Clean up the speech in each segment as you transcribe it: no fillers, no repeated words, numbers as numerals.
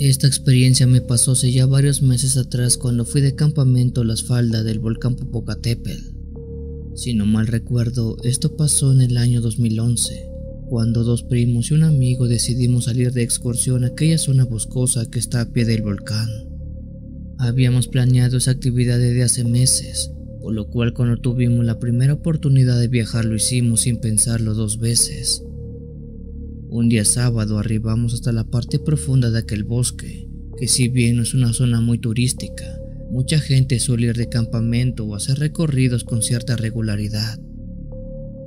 Esta experiencia me pasó hace ya varios meses atrás cuando fui de campamento a las faldas del volcán Popocatépetl. Si no mal recuerdo, esto pasó en el año 2011, cuando dos primos y un amigo decidimos salir de excursión a aquella zona boscosa que está a pie del volcán. Habíamos planeado esa actividad desde hace meses, por lo cual cuando tuvimos la primera oportunidad de viajar lo hicimos sin pensarlo dos veces. Un día sábado arribamos hasta la parte profunda de aquel bosque, que si bien no es una zona muy turística, mucha gente suele ir de campamento o hacer recorridos con cierta regularidad.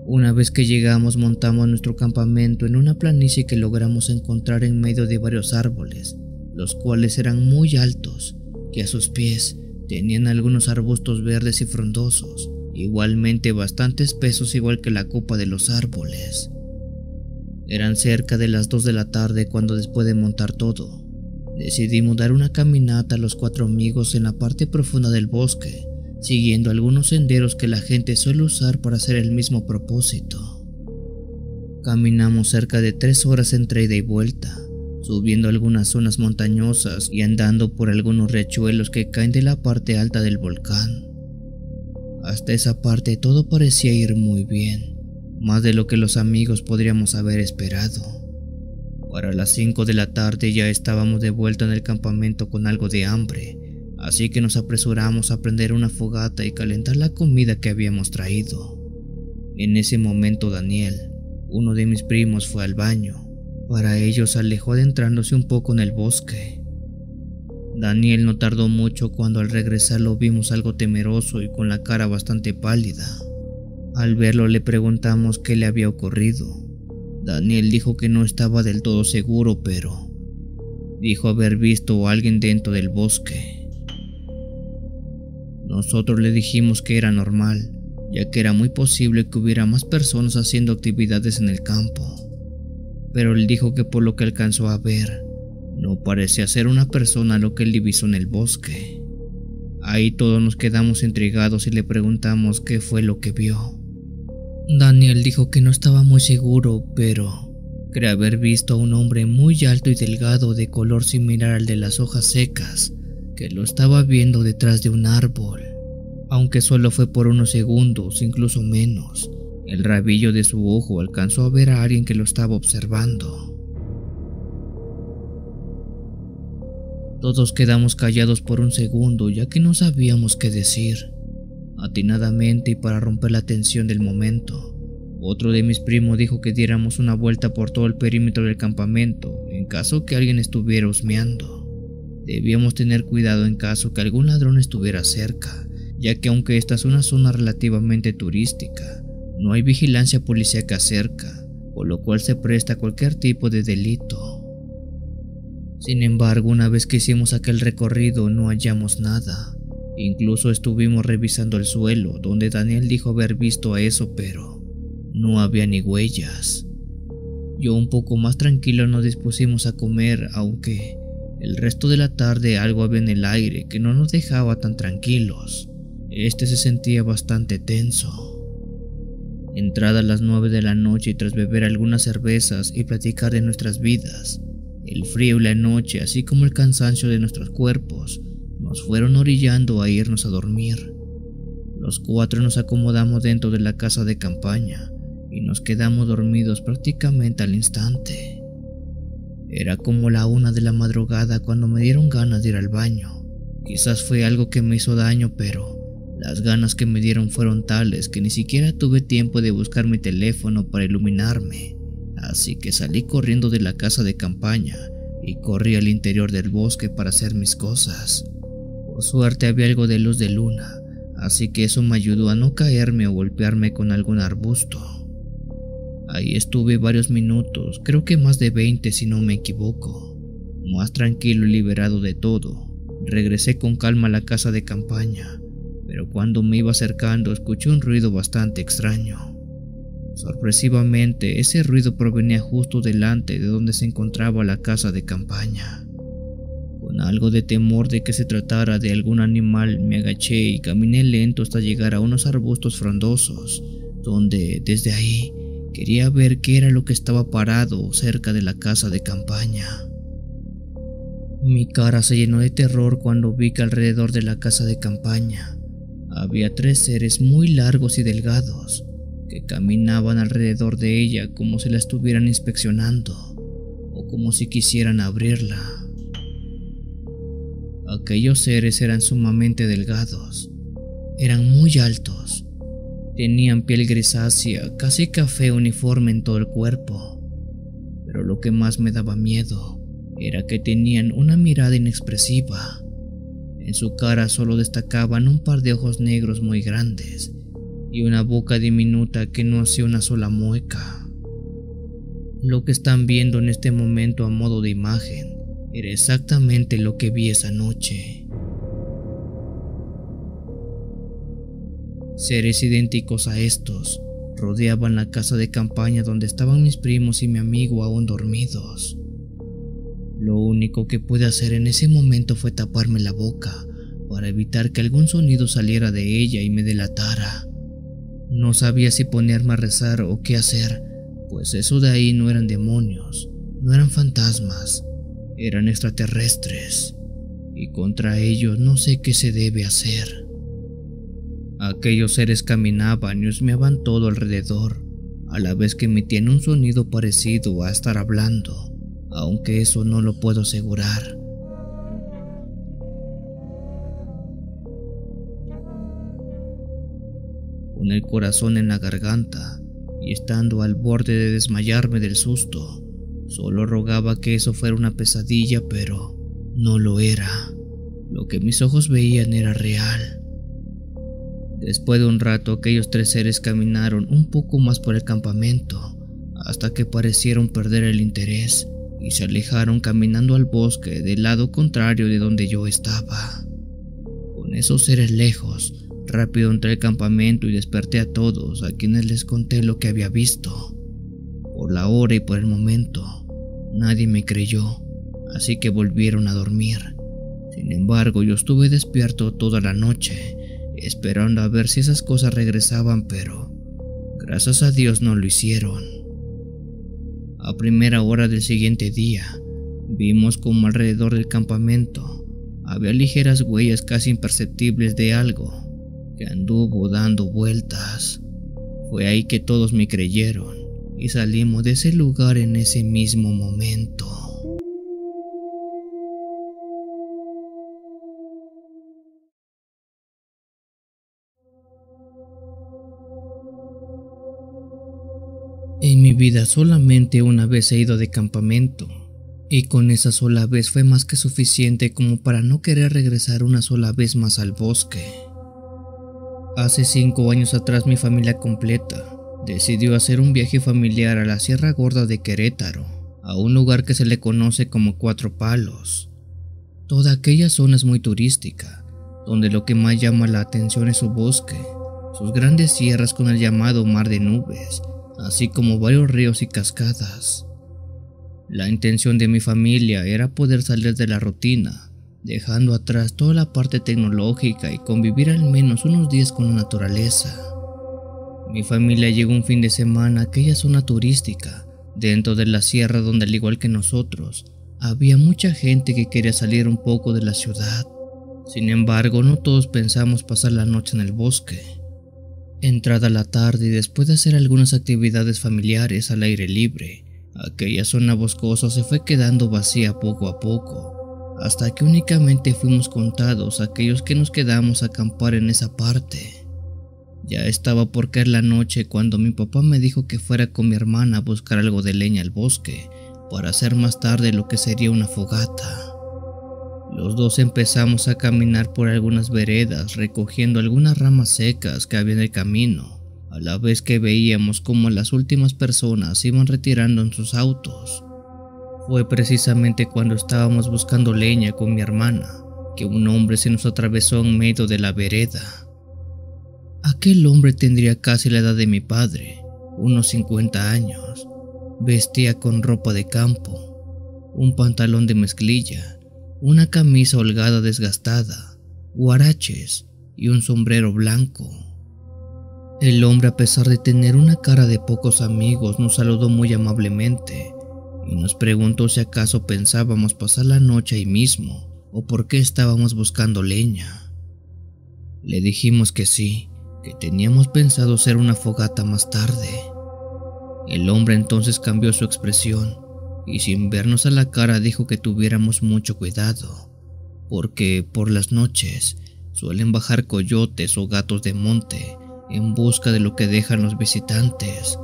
Una vez que llegamos montamos nuestro campamento en una planicie que logramos encontrar en medio de varios árboles, los cuales eran muy altos, que a sus pies tenían algunos arbustos verdes y frondosos, igualmente bastante espesos igual que la copa de los árboles. Eran cerca de las 2 de la tarde cuando, después de montar todo, decidimos dar una caminata a los 4 amigos en la parte profunda del bosque, siguiendo algunos senderos que la gente suele usar para hacer el mismo propósito. Caminamos cerca de 3 horas entre ida y vuelta, subiendo algunas zonas montañosas y andando por algunos riachuelos que caen de la parte alta del volcán. Hasta esa parte todo parecía ir muy bien, más de lo que los amigos podríamos haber esperado. Para las 5 de la tarde ya estábamos de vuelta en el campamento con algo de hambre, así que nos apresuramos a prender una fogata y calentar la comida que habíamos traído. En ese momento Daniel, uno de mis primos, fue al baño. Para ello se alejó adentrándose un poco en el bosque. Daniel no tardó mucho cuando al regresar lo vimos algo temeroso y con la cara bastante pálida. Al verlo le preguntamos qué le había ocurrido. Daniel dijo que no estaba del todo seguro, pero dijo haber visto a alguien dentro del bosque. Nosotros le dijimos que era normal, ya que era muy posible que hubiera más personas haciendo actividades en el campo. Pero él dijo que por lo que alcanzó a ver, no parecía ser una persona lo que él divisó en el bosque. Ahí todos nos quedamos intrigados y le preguntamos qué fue lo que vio. Daniel dijo que no estaba muy seguro, pero cree haber visto a un hombre muy alto y delgado de color similar al de las hojas secas, que lo estaba viendo detrás de un árbol. Aunque solo fue por unos segundos, incluso menos, el rabillo de su ojo alcanzó a ver a alguien que lo estaba observando. Todos quedamos callados por un segundo, ya que no sabíamos qué decir. Atinadamente y para romper la tensión del momento, otro de mis primos dijo que diéramos una vuelta por todo el perímetro del campamento en caso que alguien estuviera husmeando. Debíamos tener cuidado en caso que algún ladrón estuviera cerca, ya que aunque esta es una zona relativamente turística, no hay vigilancia policíaca cerca, por lo cual se presta a cualquier tipo de delito. Sin embargo, una vez que hicimos aquel recorrido no hallamos nada. Incluso estuvimos revisando el suelo, donde Daniel dijo haber visto a eso, pero no había ni huellas. Yo, un poco más tranquilo, nos dispusimos a comer, aunque el resto de la tarde algo había en el aire que no nos dejaba tan tranquilos. Este se sentía bastante tenso. Entradas las 9 de la noche y tras beber algunas cervezas y platicar de nuestras vidas, el frío y la noche, así como el cansancio de nuestros cuerpos, nos fueron orillando a irnos a dormir. Los 4 nos acomodamos dentro de la casa de campaña y nos quedamos dormidos prácticamente al instante. Era como la 1 de la madrugada cuando me dieron ganas de ir al baño. Quizás fue algo que me hizo daño, pero las ganas que me dieron fueron tales que ni siquiera tuve tiempo de buscar mi teléfono para iluminarme. Así que salí corriendo de la casa de campaña y corrí al interior del bosque para hacer mis cosas. Por suerte había algo de luz de luna, así que eso me ayudó a no caerme o golpearme con algún arbusto. Ahí estuve varios minutos, creo que más de 20 si no me equivoco. Más tranquilo y liberado de todo, regresé con calma a la casa de campaña, pero cuando me iba acercando escuché un ruido bastante extraño. Sorpresivamente, ese ruido provenía justo delante de donde se encontraba la casa de campaña. Con algo de temor de que se tratara de algún animal, me agaché y caminé lento hasta llegar a unos arbustos frondosos, donde, desde ahí, quería ver qué era lo que estaba parado cerca de la casa de campaña. Mi cara se llenó de terror cuando vi que alrededor de la casa de campaña había 3 seres muy largos y delgados que caminaban alrededor de ella como si la estuvieran inspeccionando o como si quisieran abrirla. Aquellos seres eran sumamente delgados, eran muy altos, tenían piel grisácea, casi café uniforme en todo el cuerpo, pero lo que más me daba miedo era que tenían una mirada inexpresiva. En su cara solo destacaban un par de ojos negros muy grandes y una boca diminuta que no hacía una sola mueca. Lo que están viendo en este momento a modo de imagen era exactamente lo que vi esa noche. Seres idénticos a estos rodeaban la casa de campaña donde estaban mis primos y mi amigo aún dormidos. Lo único que pude hacer en ese momento fue taparme la boca para evitar que algún sonido saliera de ella y me delatara. No sabía si ponerme a rezar o qué hacer, pues eso de ahí no eran demonios, no eran fantasmas, eran extraterrestres, y contra ellos no sé qué se debe hacer. Aquellos seres caminaban y husmeaban todo alrededor, a la vez que emitían un sonido parecido a estar hablando, aunque eso no lo puedo asegurar. Con el corazón en la garganta y estando al borde de desmayarme del susto, solo rogaba que eso fuera una pesadilla, pero no lo era. Lo que mis ojos veían era real. Después de un rato, aquellos 3 seres caminaron un poco más por el campamento, hasta que parecieron perder el interés y se alejaron caminando al bosque del lado contrario de donde yo estaba. Con esos seres lejos, rápido entré al campamento y desperté a todos a quienes les conté lo que había visto. Por la hora y por el momento, nadie me creyó, así que volvieron a dormir. Sin embargo, yo estuve despierto toda la noche, esperando a ver si esas cosas regresaban, pero gracias a Dios no lo hicieron. A primera hora del siguiente día, vimos como alrededor del campamento había ligeras huellas casi imperceptibles de algo que anduvo dando vueltas. Fue ahí que todos me creyeron y salimos de ese lugar en ese mismo momento. En mi vida solamente una vez he ido de campamento, y con esa sola vez fue más que suficiente como para no querer regresar una sola vez más al bosque. Hace 5 años atrás mi familia completa decidió hacer un viaje familiar a la Sierra Gorda de Querétaro, a un lugar que se le conoce como Cuatro Palos. Toda aquella zona es muy turística, donde lo que más llama la atención es su bosque, sus grandes sierras con el llamado Mar de Nubes, así como varios ríos y cascadas. La intención de mi familia era poder salir de la rutina, dejando atrás toda la parte tecnológica y convivir al menos unos días con la naturaleza. Mi familia llegó un fin de semana a aquella zona turística, dentro de la sierra donde, al igual que nosotros, había mucha gente que quería salir un poco de la ciudad. Sin embargo, no todos pensamos pasar la noche en el bosque. Entrada la tarde y después de hacer algunas actividades familiares al aire libre, aquella zona boscosa se fue quedando vacía poco a poco, hasta que únicamente fuimos contados aquellos que nos quedamos a acampar en esa parte. Ya estaba por caer la noche cuando mi papá me dijo que fuera con mi hermana a buscar algo de leña al bosque para hacer más tarde lo que sería una fogata. Los dos empezamos a caminar por algunas veredas recogiendo algunas ramas secas que había en el camino, a la vez que veíamos cómo las últimas personas se iban retirando en sus autos. Fue precisamente cuando estábamos buscando leña con mi hermana que un hombre se nos atravesó en medio de la vereda. Aquel hombre tendría casi la edad de mi padre, unos 50 años. Vestía con ropa de campo, un pantalón de mezclilla, una camisa holgada desgastada, huaraches y un sombrero blanco. El hombre, a pesar de tener una cara de pocos amigos, nos saludó muy amablemente y nos preguntó si acaso pensábamos pasar la noche ahí mismo o por qué estábamos buscando leña. Le dijimos que sí, que teníamos pensado hacer una fogata más tarde. El hombre entonces cambió su expresión y sin vernos a la cara dijo que tuviéramos mucho cuidado, porque por las noches suelen bajar coyotes o gatos de monte en busca de lo que dejan los visitantes,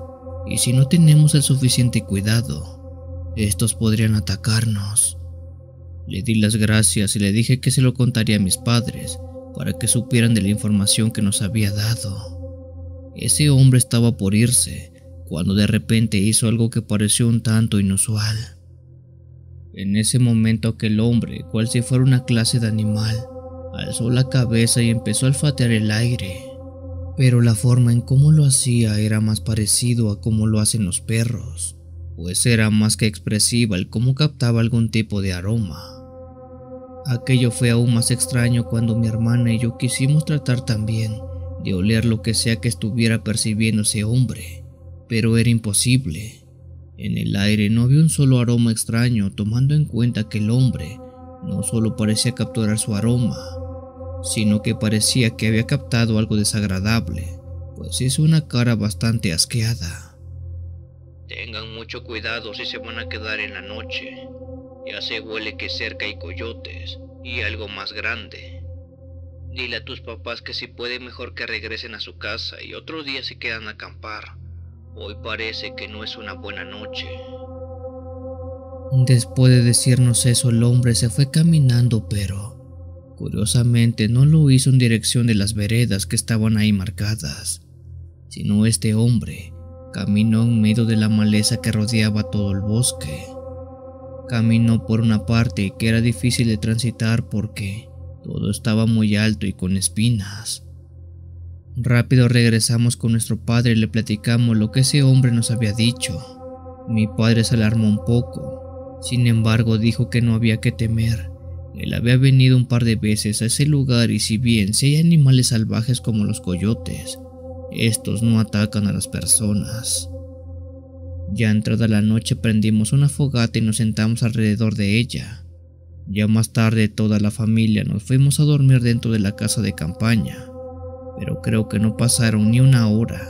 y si no tenemos el suficiente cuidado, estos podrían atacarnos. Le di las gracias y le dije que se lo contaría a mis padres para que supieran de la información que nos había dado. Ese hombre estaba por irse cuando de repente hizo algo que pareció un tanto inusual. En ese momento aquel hombre, cual si fuera una clase de animal, alzó la cabeza y empezó a olfatear el aire, pero la forma en cómo lo hacía era más parecido a cómo lo hacen los perros, pues era más que expresiva el cómo captaba algún tipo de aroma. Aquello fue aún más extraño cuando mi hermana y yo quisimos tratar también de oler lo que sea que estuviera percibiendo ese hombre, pero era imposible. En el aire no había un solo aroma extraño, tomando en cuenta que el hombre no solo parecía capturar su aroma, sino que parecía que había captado algo desagradable, pues hizo una cara bastante asqueada. Tengan mucho cuidado si se van a quedar en la noche. Ya se huele que cerca hay coyotes y algo más grande. Dile a tus papás que si puede mejor que regresen a su casa y otro día se quedan a acampar. Hoy parece que no es una buena noche. Después de decirnos eso, el hombre se fue caminando, pero curiosamente no lo hizo en dirección de las veredas que estaban ahí marcadas, sino este hombre caminó en medio de la maleza que rodeaba todo el bosque. Caminó por una parte que era difícil de transitar porque todo estaba muy alto y con espinas. Rápido regresamos con nuestro padre y le platicamos lo que ese hombre nos había dicho. Mi padre se alarmó un poco, sin embargo dijo que no había que temer. Él había venido un par de veces a ese lugar y si bien si hay animales salvajes como los coyotes, estos no atacan a las personas. Ya entrada la noche prendimos una fogata y nos sentamos alrededor de ella. Ya más tarde toda la familia nos fuimos a dormir dentro de la casa de campaña, pero creo que no pasaron ni una hora,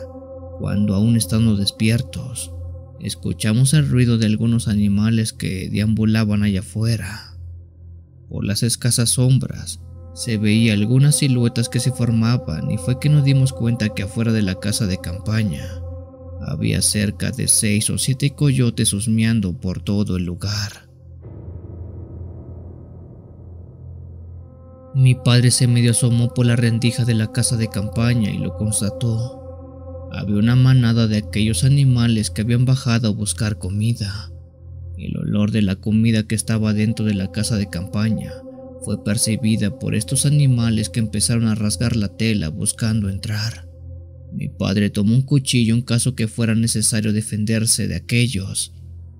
cuando aún estando despiertos, escuchamos el ruido de algunos animales que deambulaban allá afuera. Por las escasas sombras se veía algunas siluetas que se formaban y fue que nos dimos cuenta que afuera de la casa de campaña había cerca de 6 o 7 coyotes husmeando por todo el lugar. Mi padre se medio asomó por la rendija de la casa de campaña y lo constató. Había una manada de aquellos animales que habían bajado a buscar comida. El olor de la comida que estaba dentro de la casa de campaña fue percibida por estos animales que empezaron a rasgar la tela buscando entrar. Mi padre tomó un cuchillo en caso que fuera necesario defenderse de aquellos,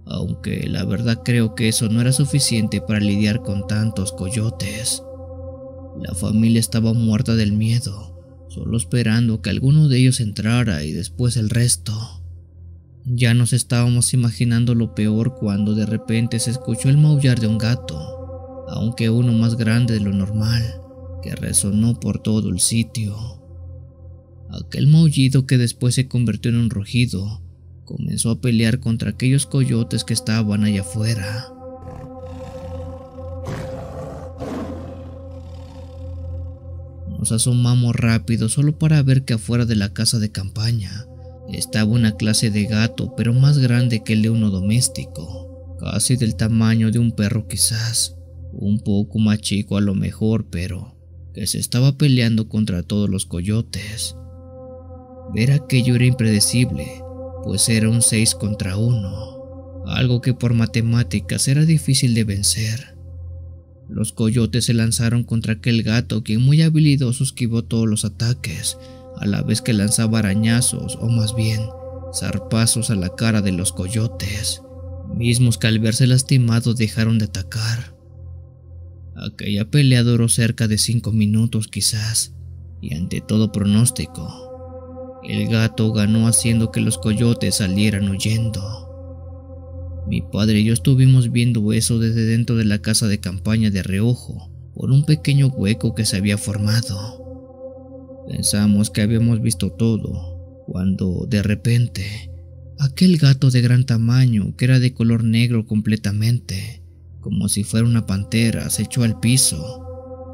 aunque la verdad creo que eso no era suficiente para lidiar con tantos coyotes. La familia estaba muerta del miedo, solo esperando que alguno de ellos entrara y después el resto. Ya nos estábamos imaginando lo peor cuando de repente se escuchó el maullar de un gato, aunque uno más grande de lo normal, que resonó por todo el sitio. Aquel maullido, que después se convirtió en un rugido, comenzó a pelear contra aquellos coyotes que estaban allá afuera. Nos asomamos rápido solo para ver que afuera de la casa de campaña estaba una clase de gato, pero más grande que el de uno doméstico, casi del tamaño de un perro quizás, un poco más chico a lo mejor, pero que se estaba peleando contra todos los coyotes. Ver aquello era impredecible, pues era un 6 contra 1, algo que por matemáticas era difícil de vencer. Los coyotes se lanzaron contra aquel gato, quien muy habilidoso esquivó todos los ataques, a la vez que lanzaba arañazos, o más bien, zarpazos a la cara de los coyotes, mismos que al verse lastimados dejaron de atacar. Aquella pelea duró cerca de 5 minutos quizás, y ante todo pronóstico, el gato ganó haciendo que los coyotes salieran huyendo. Mi padre y yo estuvimos viendo eso desde dentro de la casa de campaña de reojo, por un pequeño hueco que se había formado. Pensamos que habíamos visto todo, cuando de repente, aquel gato de gran tamaño, que era de color negro completamente, como si fuera una pantera, se echó al piso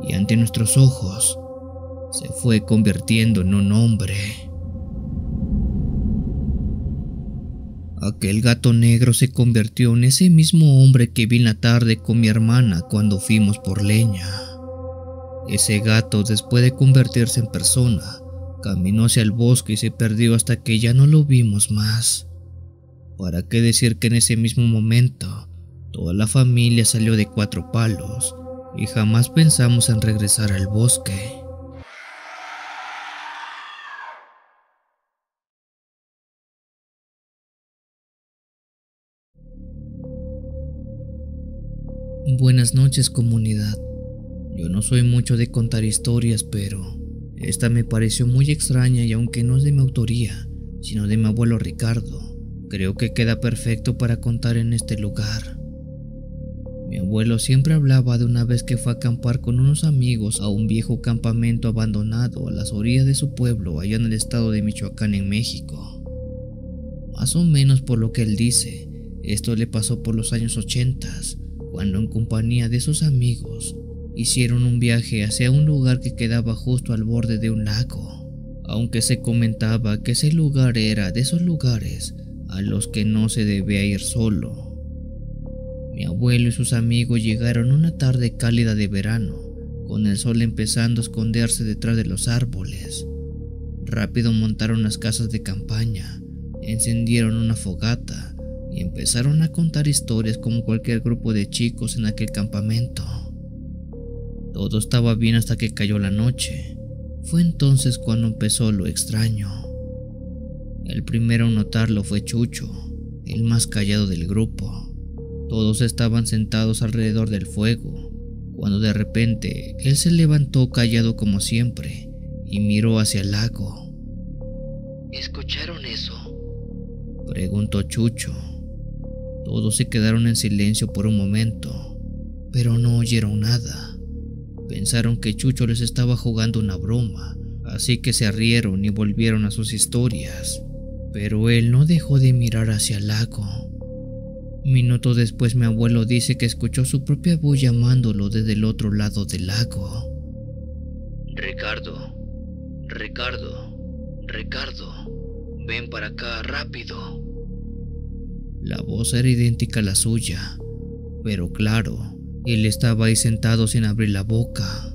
y ante nuestros ojos se fue convirtiendo en un hombre. Aquel gato negro se convirtió en ese mismo hombre que vi en la tarde con mi hermana cuando fuimos por leña. Ese gato, después de convertirse en persona, caminó hacia el bosque y se perdió hasta que ya no lo vimos más. ¿Para qué decir que en ese mismo momento toda la familia salió de 4 palos y jamás pensamos en regresar al bosque? Buenas noches, comunidad. Yo no soy mucho de contar historias, pero esta me pareció muy extraña y aunque no es de mi autoría, sino de mi abuelo Ricardo, creo que queda perfecto para contar en este lugar. Mi abuelo siempre hablaba de una vez que fue a acampar con unos amigos a un viejo campamento abandonado a las orillas de su pueblo allá en el estado de Michoacán, en México. Más o menos por lo que él dice, esto le pasó por los años 80, cuando en compañía de sus amigos hicieron un viaje hacia un lugar que quedaba justo al borde de un lago, aunque se comentaba que ese lugar era de esos lugares a los que no se debía ir solo. Mi abuelo y sus amigos llegaron una tarde cálida de verano, con el sol empezando a esconderse detrás de los árboles. Rápido montaron las casas de campaña, encendieron una fogata y empezaron a contar historias como cualquier grupo de chicos en aquel campamento. Todo estaba bien hasta que cayó la noche. Fue entonces cuando empezó lo extraño. El primero en notarlo fue Chucho, el más callado del grupo. Todos estaban sentados alrededor del fuego, cuando de repente él se levantó callado como siempre y miró hacia el lago. ¿Escucharon eso?, preguntó Chucho. Todos se quedaron en silencio por un momento, pero no oyeron nada. Pensaron que Chucho les estaba jugando una broma, así que se rieron y volvieron a sus historias. Pero él no dejó de mirar hacia el lago. Minutos después mi abuelo dice que escuchó su propia voz llamándolo desde el otro lado del lago. Ricardo, Ricardo, Ricardo, ven para acá rápido. La voz era idéntica a la suya, pero claro, él estaba ahí sentado sin abrir la boca.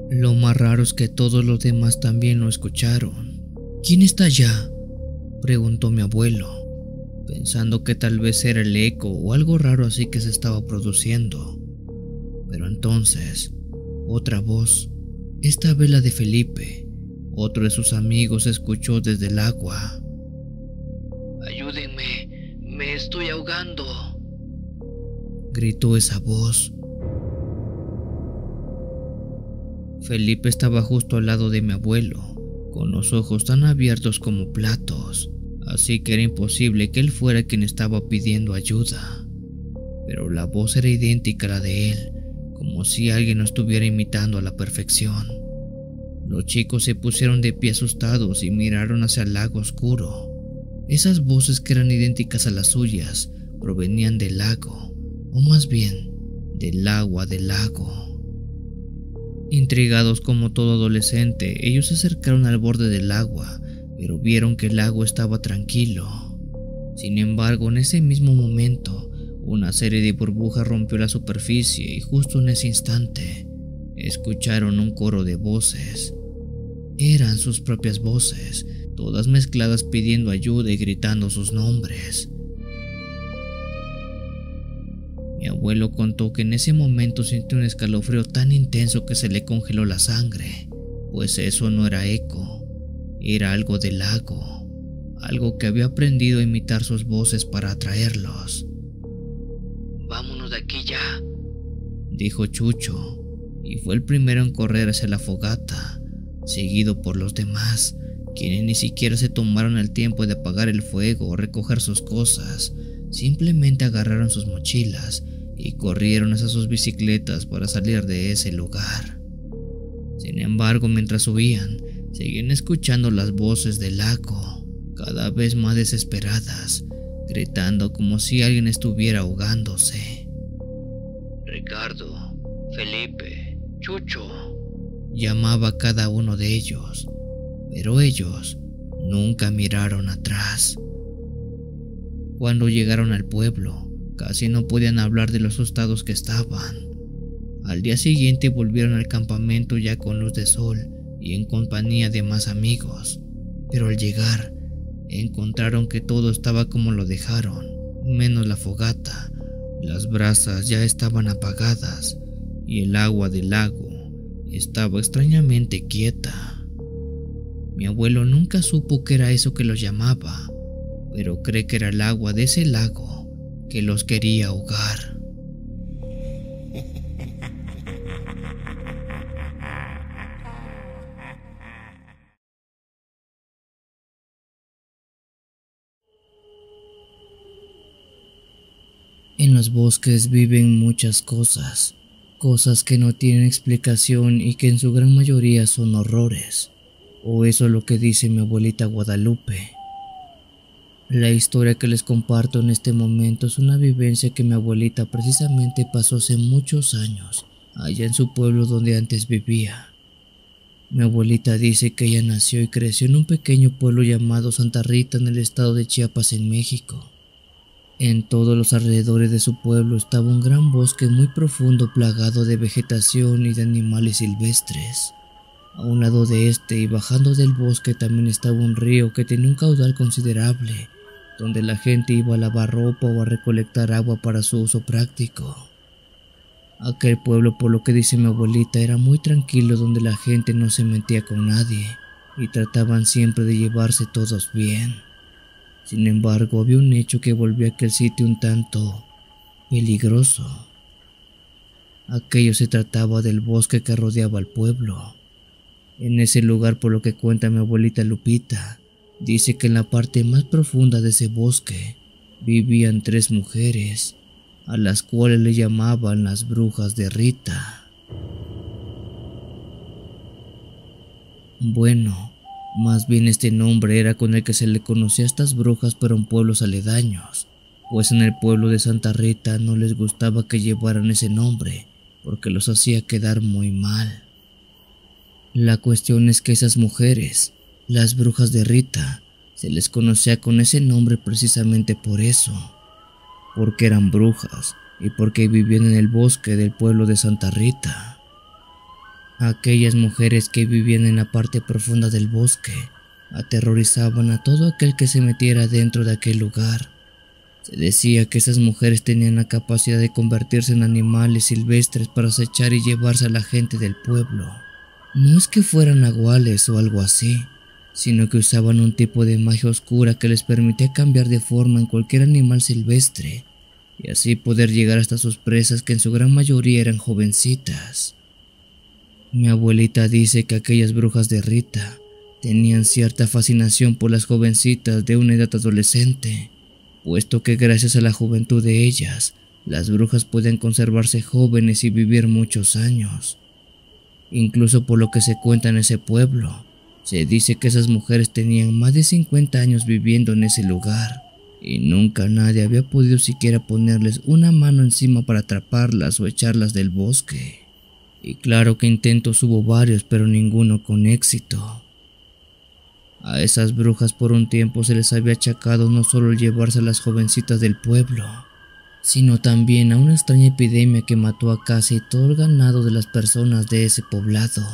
Lo más raro es que todos los demás también lo escucharon. ¿Quién está allá?, preguntó mi abuelo, pensando que tal vez era el eco o algo raro así que se estaba produciendo. Pero entonces, otra voz, esta vez la de Felipe, otro de sus amigos, se escuchó desde el agua. Ayúdenme, me estoy ahogando, gritó esa voz. Felipe estaba justo al lado de mi abuelo, con los ojos tan abiertos como platos, así que era imposible que él fuera quien estaba pidiendo ayuda. Pero la voz era idéntica a la de él, como si alguien lo estuviera imitando a la perfección. Los chicos se pusieron de pie asustados y miraron hacia el lago oscuro. Esas voces, que eran idénticas a las suyas, provenían del lago, o más bien, del agua del lago. Intrigados como todo adolescente, ellos se acercaron al borde del agua, pero vieron que el lago estaba tranquilo. Sin embargo, en ese mismo momento, una serie de burbujas rompió la superficie y justo en ese instante, escucharon un coro de voces. Eran sus propias voces, todas mezcladas pidiendo ayuda y gritando sus nombres. Mi abuelo contó que en ese momento sintió un escalofrío tan intenso que se le congeló la sangre, pues eso no era eco, era algo del lago, algo que había aprendido a imitar sus voces para atraerlos. Vámonos de aquí ya, dijo Chucho, y fue el primero en correr hacia la fogata, seguido por los demás, quienes ni siquiera se tomaron el tiempo de apagar el fuego o recoger sus cosas, simplemente agarraron sus mochilas y corrieron hacia sus bicicletas para salir de ese lugar. Sin embargo, mientras huían, seguían escuchando las voces del lago, cada vez más desesperadas, gritando como si alguien estuviera ahogándose. Ricardo, Felipe, Chucho, llamaba a cada uno de ellos, pero ellos nunca miraron atrás. Cuando llegaron al pueblo, casi no podían hablar de lo asustados que estaban. Al día siguiente volvieron al campamento ya con luz de sol y en compañía de más amigos, pero al llegar encontraron que todo estaba como lo dejaron, menos la fogata. Las brasas ya estaban apagadas y el agua del lago estaba extrañamente quieta. Mi abuelo nunca supo qué era eso que los llamaba, pero cree que era el agua de ese lago que los quería ahogar. En los bosques viven muchas cosas, cosas que no tienen explicación y que en su gran mayoría son horrores, o eso es lo que dice mi abuelita Guadalupe. La historia que les comparto en este momento es una vivencia que mi abuelita precisamente pasó hace muchos años, allá en su pueblo donde antes vivía. Mi abuelita dice que ella nació y creció en un pequeño pueblo llamado Santa Rita en el estado de Chiapas en México. En todos los alrededores de su pueblo estaba un gran bosque muy profundo plagado de vegetación y de animales silvestres. A un lado de este y bajando del bosque también estaba un río que tenía un caudal considerable, donde la gente iba a lavar ropa o a recolectar agua para su uso práctico. Aquel pueblo, por lo que dice mi abuelita, era muy tranquilo, donde la gente no se metía con nadie y trataban siempre de llevarse todos bien. Sin embargo, había un hecho que volvió a aquel sitio un tanto peligroso. Aquello se trataba del bosque que rodeaba al pueblo. En ese lugar, por lo que cuenta mi abuelita Lupita, dice que en la parte más profunda de ese bosque vivían 3 mujeres, a las cuales le llamaban las brujas de Rita. Bueno, más bien este nombre era con el que se le conocía a estas brujas, pero en pueblos aledaños, pues en el pueblo de Santa Rita no les gustaba que llevaran ese nombre, porque los hacía quedar muy mal. La cuestión es que esas mujeres, las brujas de Rita, se les conocía con ese nombre precisamente por eso, porque eran brujas y porque vivían en el bosque del pueblo de Santa Rita. Aquellas mujeres que vivían en la parte profunda del bosque aterrorizaban a todo aquel que se metiera dentro de aquel lugar. Se decía que esas mujeres tenían la capacidad de convertirse en animales silvestres para acechar y llevarse a la gente del pueblo. No es que fueran nahuales o algo así, sino que usaban un tipo de magia oscura que les permitía cambiar de forma en cualquier animal silvestre y así poder llegar hasta sus presas, que en su gran mayoría eran jovencitas. Mi abuelita dice que aquellas brujas de Rita tenían cierta fascinación por las jovencitas de una edad adolescente, puesto que gracias a la juventud de ellas, las brujas pueden conservarse jóvenes y vivir muchos años. Incluso por lo que se cuenta en ese pueblo, se dice que esas mujeres tenían más de 50 años viviendo en ese lugar y nunca nadie había podido siquiera ponerles una mano encima para atraparlas o echarlas del bosque. Y claro que intentos hubo varios, pero ninguno con éxito. A esas brujas por un tiempo se les había achacado no solo el llevarse a las jovencitas del pueblo, sino también a una extraña epidemia que mató a casi todo el ganado de las personas de ese poblado.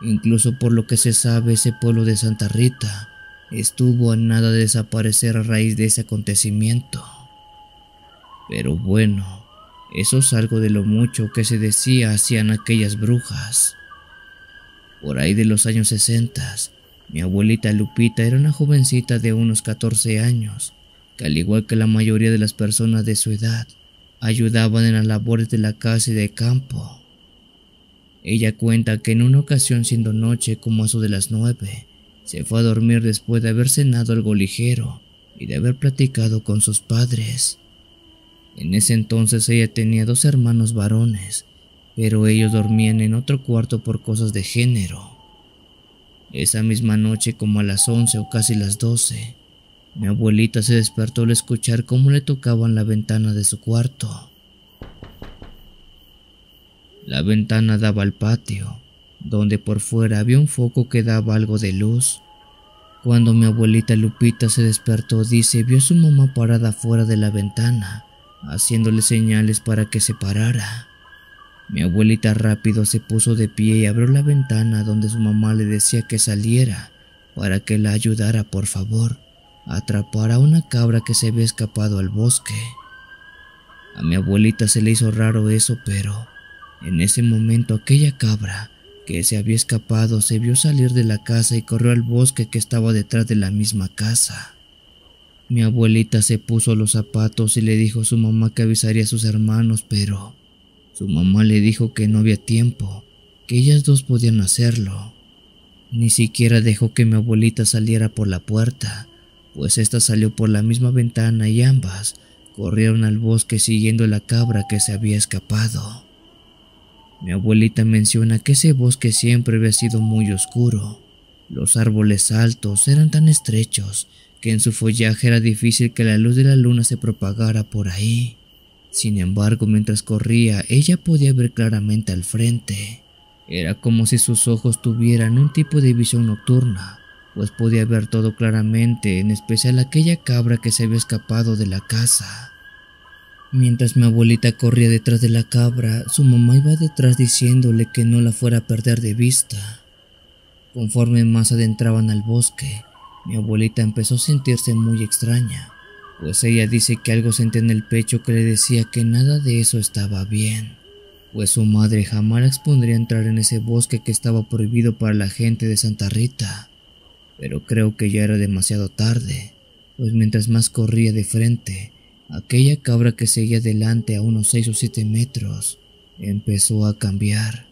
Incluso por lo que se sabe, ese pueblo de Santa Rita estuvo a nada de desaparecer a raíz de ese acontecimiento. Pero bueno, eso es algo de lo mucho que se decía hacían aquellas brujas. Por ahí de los años 60, mi abuelita Lupita era una jovencita de unos 14 años, que al igual que la mayoría de las personas de su edad, ayudaban en las labores de la casa y de campo. Ella cuenta que en una ocasión, siendo noche como a eso de las 9, se fue a dormir después de haber cenado algo ligero y de haber platicado con sus padres. En ese entonces ella tenía 2 hermanos varones, pero ellos dormían en otro cuarto por cosas de género. Esa misma noche, como a las 11 o casi las 12, mi abuelita se despertó al escuchar cómo le tocaban la ventana de su cuarto. La ventana daba al patio, donde por fuera había un foco que daba algo de luz. Cuando mi abuelita Lupita se despertó, dice, vio a su mamá parada fuera de la ventana, haciéndole señales para que se parara. Mi abuelita rápido se puso de pie y abrió la ventana donde su mamá le decía que saliera para que la ayudara, por favor, a atrapar a una cabra que se había escapado al bosque. A mi abuelita se le hizo raro eso, pero en ese momento aquella cabra que se había escapado se vio salir de la casa y corrió al bosque que estaba detrás de la misma casa. Mi abuelita se puso los zapatos y le dijo a su mamá que avisaría a sus hermanos, pero su mamá le dijo que no había tiempo, que ellas dos podían hacerlo. Ni siquiera dejó que mi abuelita saliera por la puerta, pues ésta salió por la misma ventana y ambas corrieron al bosque siguiendo la cabra que se había escapado. Mi abuelita menciona que ese bosque siempre había sido muy oscuro. Los árboles altos eran tan estrechos que en su follaje era difícil que la luz de la luna se propagara por ahí. Sin embargo, mientras corría, ella podía ver claramente al frente. Era como si sus ojos tuvieran un tipo de visión nocturna, pues podía ver todo claramente, en especial aquella cabra que se había escapado de la casa. Mientras mi abuelita corría detrás de la cabra, su mamá iba detrás diciéndole que no la fuera a perder de vista. Conforme más adentraban al bosque, mi abuelita empezó a sentirse muy extraña, pues ella dice que algo sentía en el pecho que le decía que nada de eso estaba bien, pues su madre jamás la expondría a entrar en ese bosque que estaba prohibido para la gente de Santa Rita. Pero creo que ya era demasiado tarde, pues mientras más corría de frente, aquella cabra que seguía delante a unos 6 o 7 metros empezó a cambiar.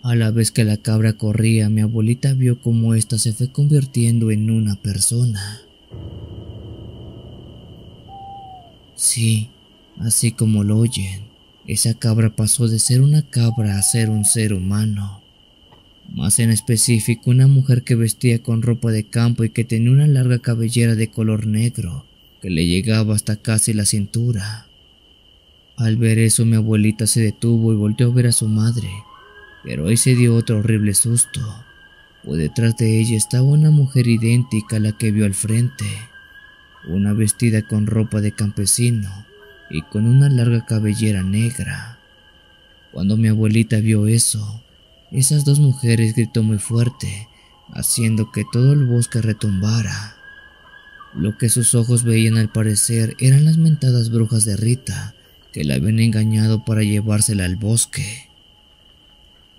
A la vez que la cabra corría, mi abuelita vio cómo ésta se fue convirtiendo en una persona. Sí, así como lo oyen, esa cabra pasó de ser una cabra a ser un ser humano. Más en específico, una mujer que vestía con ropa de campo y que tenía una larga cabellera de color negro que le llegaba hasta casi la cintura. Al ver eso, mi abuelita se detuvo y volteó a ver a su madre, pero ahí se dio otro horrible susto, pues detrás de ella estaba una mujer idéntica a la que vio al frente, una vestida con ropa de campesino y con una larga cabellera negra. Cuando mi abuelita vio eso, esas 2 mujeres gritó muy fuerte, haciendo que todo el bosque retumbara. Lo que sus ojos veían al parecer eran las mentadas brujas de Rita, que la habían engañado para llevársela al bosque.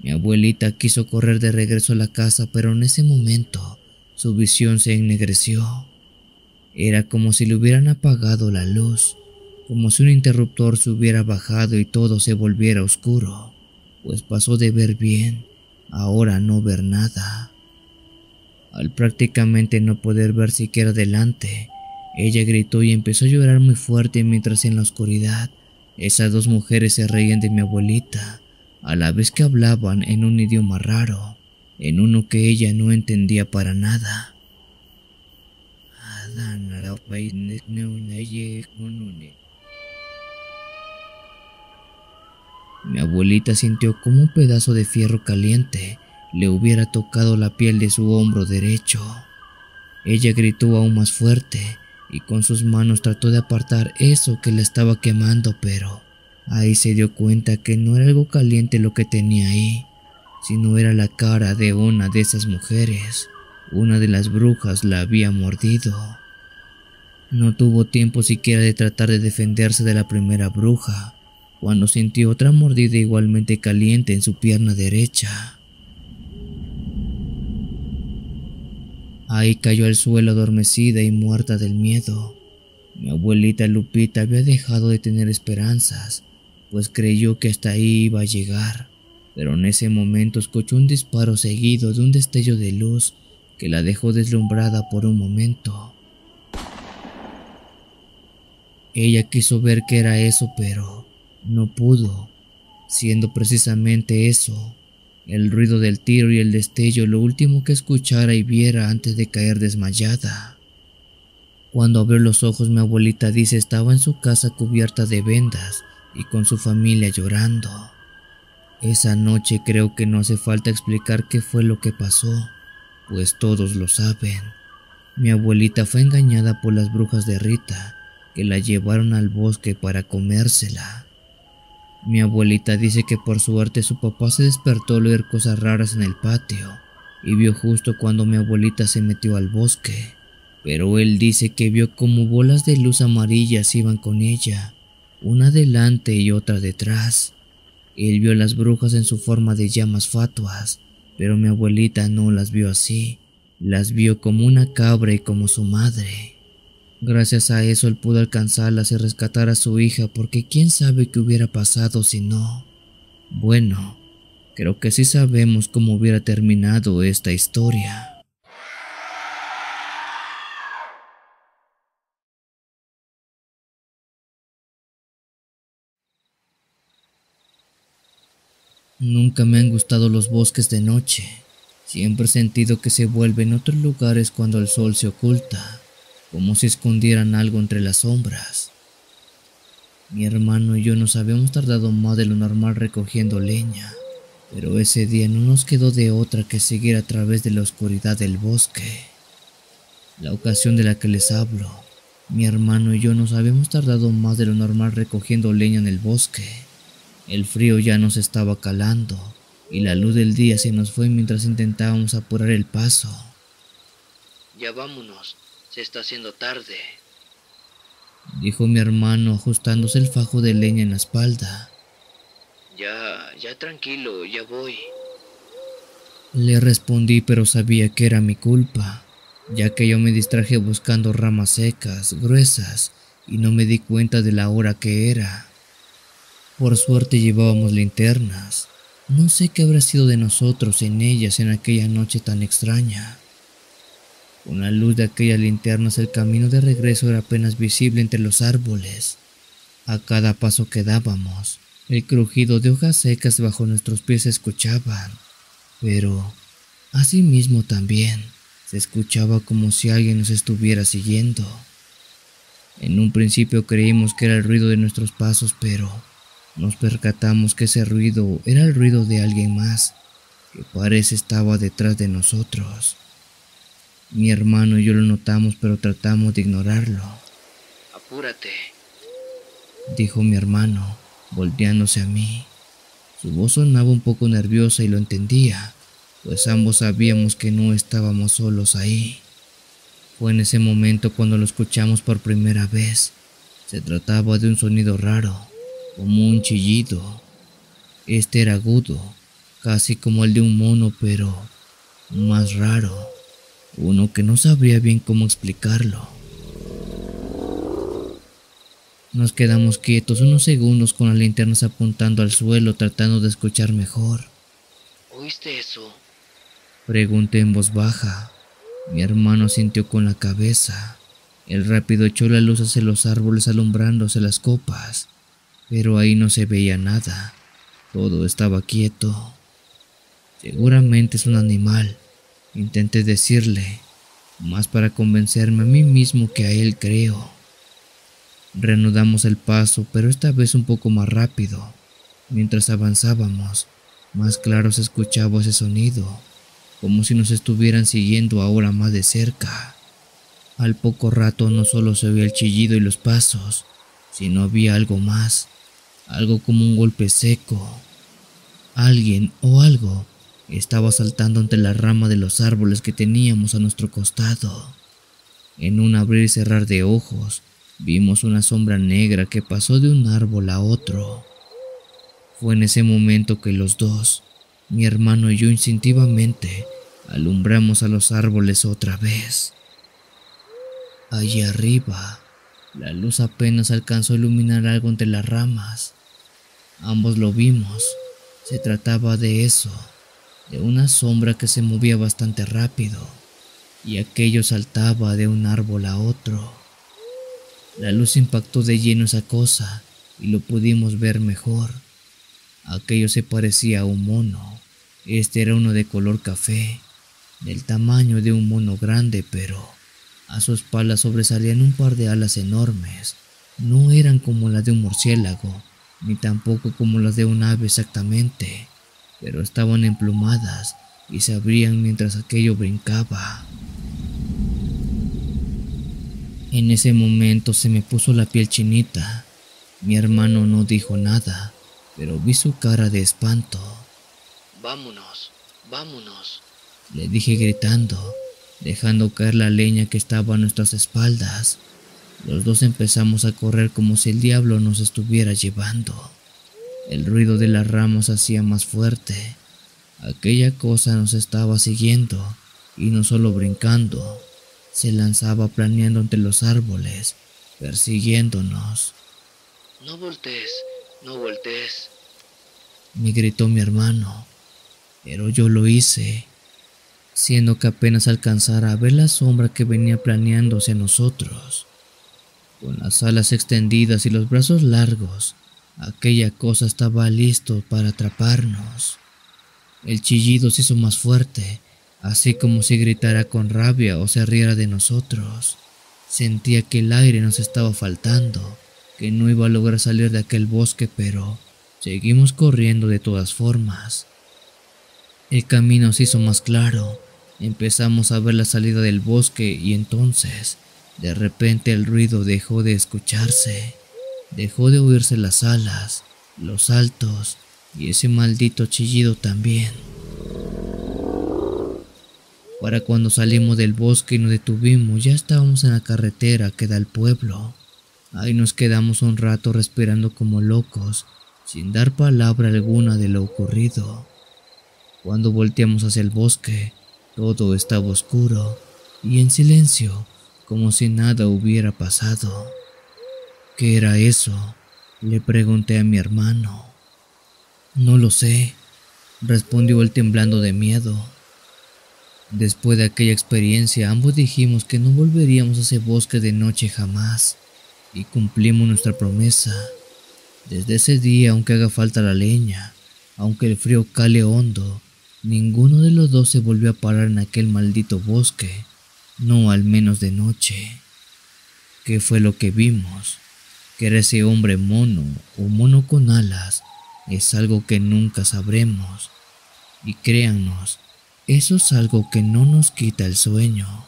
Mi abuelita quiso correr de regreso a la casa, pero en ese momento su visión se ennegreció. Era como si le hubieran apagado la luz, como si un interruptor se hubiera bajado y todo se volviera oscuro, pues pasó de ver bien a ahora no ver nada. Al prácticamente no poder ver siquiera adelante, ella gritó y empezó a llorar muy fuerte mientras en la oscuridad esas 2 mujeres se reían de mi abuelita, a la vez que hablaban en un idioma raro, en uno que ella no entendía para nada. Mi abuelita sintió como un pedazo de fierro caliente le hubiera tocado la piel de su hombro derecho. Ella gritó aún más fuerte y con sus manos trató de apartar eso que le estaba quemando, pero ahí se dio cuenta que no era algo caliente lo que tenía ahí, sino era la cara de una de esas mujeres. Una de las brujas la había mordido. No tuvo tiempo siquiera de tratar de defenderse de la primera bruja, cuando sintió otra mordida igualmente caliente en su pierna derecha. Ahí cayó al suelo adormecida y muerta del miedo. Mi abuelita Lupita había dejado de tener esperanzas, pues creyó que hasta ahí iba a llegar, pero en ese momento escuchó un disparo seguido de un destello de luz que la dejó deslumbrada por un momento. Ella quiso ver qué era eso, pero no pudo, siendo precisamente eso, el ruido del tiro y el destello, lo último que escuchara y viera antes de caer desmayada. Cuando abrió los ojos, mi abuelita dice estaba en su casa cubierta de vendas y con su familia llorando. Esa noche creo que no hace falta explicar qué fue lo que pasó, pues todos lo saben. Mi abuelita fue engañada por las brujas de Rita, que la llevaron al bosque para comérsela. Mi abuelita dice que por suerte su papá se despertó al oír cosas raras en el patio y vio justo cuando mi abuelita se metió al bosque, pero él dice que vio como bolas de luz amarillas iban con ella, una delante y otra detrás. Él vio a las brujas en su forma de llamas fatuas, pero mi abuelita no las vio así, las vio como una cabra y como su madre. Gracias a eso él pudo alcanzarlas y rescatar a su hija, porque quién sabe qué hubiera pasado si no. Bueno, creo que sí sabemos cómo hubiera terminado esta historia. Nunca me han gustado los bosques de noche. Siempre he sentido que se vuelven otros lugares cuando el sol se oculta, como si escondieran algo entre las sombras. Mi hermano y yo nos habíamos tardado más de lo normal recogiendo leña, pero ese día no nos quedó de otra que seguir a través de la oscuridad del bosque. La ocasión de la que les hablo, mi hermano y yo nos habíamos tardado más de lo normal recogiendo leña en el bosque. El frío ya nos estaba calando y la luz del día se nos fue mientras intentábamos apurar el paso. Ya vámonos, se está haciendo tarde, dijo mi hermano ajustándose el fajo de leña en la espalda. Ya tranquilo, ya voy. Le respondí, pero sabía que era mi culpa, ya que yo me distraje buscando ramas secas, gruesas, y no me di cuenta de la hora que era. Por suerte llevábamos linternas. No sé qué habrá sido de nosotros en ellas en aquella noche tan extraña. Con la luz de aquellas linternas el camino de regreso era apenas visible entre los árboles. A cada paso que dábamos, el crujido de hojas secas bajo nuestros pies se escuchaban, pero asimismo también se escuchaba como si alguien nos estuviera siguiendo. En un principio creímos que era el ruido de nuestros pasos, pero nos percatamos que ese ruido era el ruido de alguien más, que parece estaba detrás de nosotros. Mi hermano y yo lo notamos, pero tratamos de ignorarlo. Apúrate, dijo mi hermano, volteándose a mí. Su voz sonaba un poco nerviosa y lo entendía, pues ambos sabíamos que no estábamos solos ahí. Fue en ese momento cuando lo escuchamos por primera vez. Se trataba de un sonido raro, como un chillido. Este era agudo, casi como el de un mono, pero más raro, uno que no sabría bien cómo explicarlo. Nos quedamos quietos unos segundos con las linternas apuntando al suelo, tratando de escuchar mejor. ¿Oíste eso? Pregunté en voz baja. Mi hermano sintió con la cabeza. Él rápido echó la luz hacia los árboles alumbrándose las copas, pero ahí no se veía nada. Todo estaba quieto. Seguramente es un animal, intenté decirle, más para convencerme a mí mismo que a él, creo. Reanudamos el paso, pero esta vez un poco más rápido. Mientras avanzábamos, más claro se escuchaba ese sonido, como si nos estuvieran siguiendo ahora más de cerca. Al poco rato no solo se oía el chillido y los pasos, sino había algo más, algo como un golpe seco. Alguien o algo estaba saltando entre la rama de los árboles que teníamos a nuestro costado. En un abrir y cerrar de ojos, vimos una sombra negra que pasó de un árbol a otro. Fue en ese momento que los dos, mi hermano y yo, instintivamente alumbramos a los árboles otra vez. Allí arriba, la luz apenas alcanzó a iluminar algo entre las ramas. Ambos lo vimos. Se trataba de eso, de una sombra que se movía bastante rápido, y aquello saltaba de un árbol a otro. La luz impactó de lleno esa cosa y lo pudimos ver mejor. Aquello se parecía a un mono. Este era uno de color café, del tamaño de un mono grande, pero a su espalda sobresalían un par de alas enormes. No eran como las de un murciélago, ni tampoco como las de un ave exactamente, pero estaban emplumadas y se abrían mientras aquello brincaba. En ese momento se me puso la piel chinita. Mi hermano no dijo nada, pero vi su cara de espanto. Vámonos, vámonos, le dije gritando, dejando caer la leña que estaba a nuestras espaldas. Los dos empezamos a correr como si el diablo nos estuviera llevando. El ruido de las ramas hacía más fuerte. Aquella cosa nos estaba siguiendo, y no solo brincando, se lanzaba planeando entre los árboles, persiguiéndonos. No voltees, no voltees, me gritó mi hermano, pero yo lo hice, siendo que apenas alcanzara a ver la sombra que venía planeando hacia nosotros. Con las alas extendidas y los brazos largos, aquella cosa estaba listo para atraparnos. El chillido se hizo más fuerte, así como si gritara con rabia o se riera de nosotros. Sentía que el aire nos estaba faltando, que no iba a lograr salir de aquel bosque, pero seguimos corriendo de todas formas. El camino se hizo más claro, empezamos a ver la salida del bosque y entonces, de repente el ruido dejó de escucharse, dejó de oírse las alas, los saltos y ese maldito chillido también. Para cuando salimos del bosque y nos detuvimos, ya estábamos en la carretera que da al pueblo. Ahí nos quedamos un rato respirando como locos, sin dar palabra alguna de lo ocurrido. Cuando volteamos hacia el bosque, todo estaba oscuro y en silencio, como si nada hubiera pasado. ¿Qué era eso?, le pregunté a mi hermano. No lo sé, respondió él temblando de miedo. Después de aquella experiencia, ambos dijimos que no volveríamos a ese bosque de noche jamás, y cumplimos nuestra promesa. Desde ese día, aunque haga falta la leña, aunque el frío cale hondo, ninguno de los dos se volvió a parar en aquel maldito bosque, no al menos de noche. ¿Qué fue lo que vimos? ¿Que era ese hombre mono o mono con alas? Es algo que nunca sabremos. Y créannos, eso es algo que no nos quita el sueño.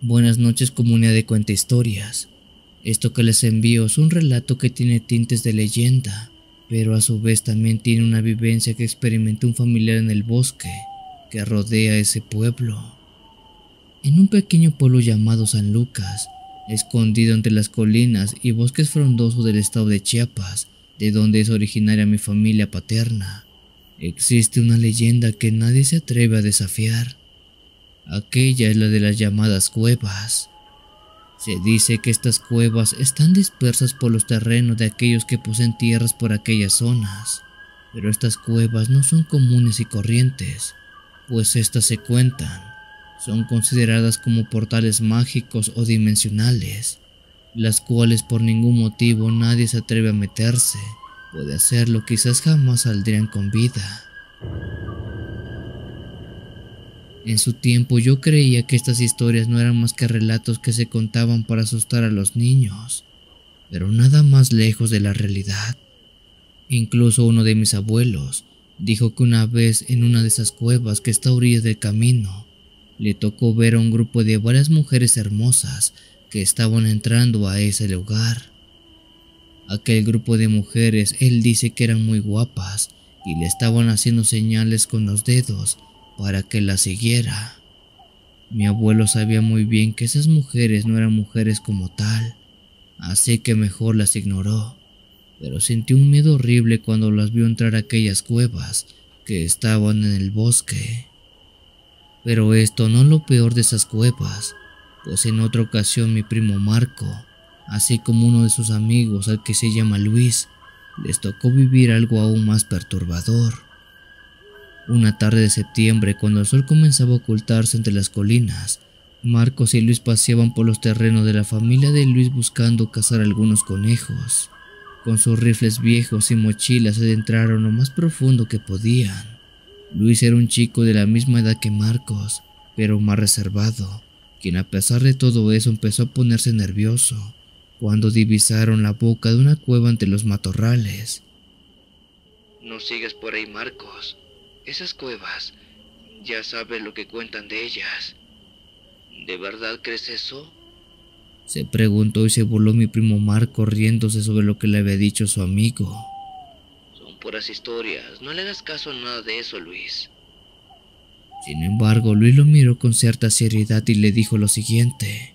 Buenas noches, comunidad de Cuenta Historias. Esto que les envío es un relato que tiene tintes de leyenda, pero a su vez también tiene una vivencia que experimentó un familiar en el bosque que rodea ese pueblo. En un pequeño pueblo llamado San Lucas, escondido entre las colinas y bosques frondosos del estado de Chiapas, de donde es originaria mi familia paterna, existe una leyenda que nadie se atreve a desafiar. Aquella es la de las llamadas cuevas. Se dice que estas cuevas están dispersas por los terrenos de aquellos que poseen tierras por aquellas zonas, pero estas cuevas no son comunes y corrientes, pues estas se cuentan. Son consideradas como portales mágicos o dimensionales, las cuales por ningún motivo nadie se atreve a meterse. Puede hacerlo, quizás jamás saldrían con vida. En su tiempo yo creía que estas historias no eran más que relatos que se contaban para asustar a los niños, pero nada más lejos de la realidad. Incluso uno de mis abuelos dijo que una vez en una de esas cuevas que está a orillas del camino, le tocó ver a un grupo de varias mujeres hermosas que estaban entrando a ese lugar. Aquel grupo de mujeres, él dice que eran muy guapas y le estaban haciendo señales con los dedos para que la siguiera. Mi abuelo sabía muy bien que esas mujeres no eran mujeres como tal, así que mejor las ignoró, pero sintió un miedo horrible cuando las vio entrar a aquellas cuevas que estaban en el bosque. Pero esto no es lo peor de esas cuevas, pues en otra ocasión mi primo Marco, así como uno de sus amigos al que se llama Luis, les tocó vivir algo aún más perturbador. Una tarde de septiembre, cuando el sol comenzaba a ocultarse entre las colinas, Marcos y Luis paseaban por los terrenos de la familia de Luis buscando cazar algunos conejos. Con sus rifles viejos y mochilas se adentraron lo más profundo que podían. Luis era un chico de la misma edad que Marcos, pero más reservado, quien a pesar de todo eso empezó a ponerse nervioso cuando divisaron la boca de una cueva entre los matorrales. No sigas por ahí, Marcos. Esas cuevas, ya sabes lo que cuentan de ellas. ¿De verdad crees eso? Se preguntó y se burló mi primo Marco, riéndose sobre lo que le había dicho su amigo. Son puras historias, no le hagas caso a nada de eso, Luis. Sin embargo, Luis lo miró con cierta seriedad y le dijo lo siguiente.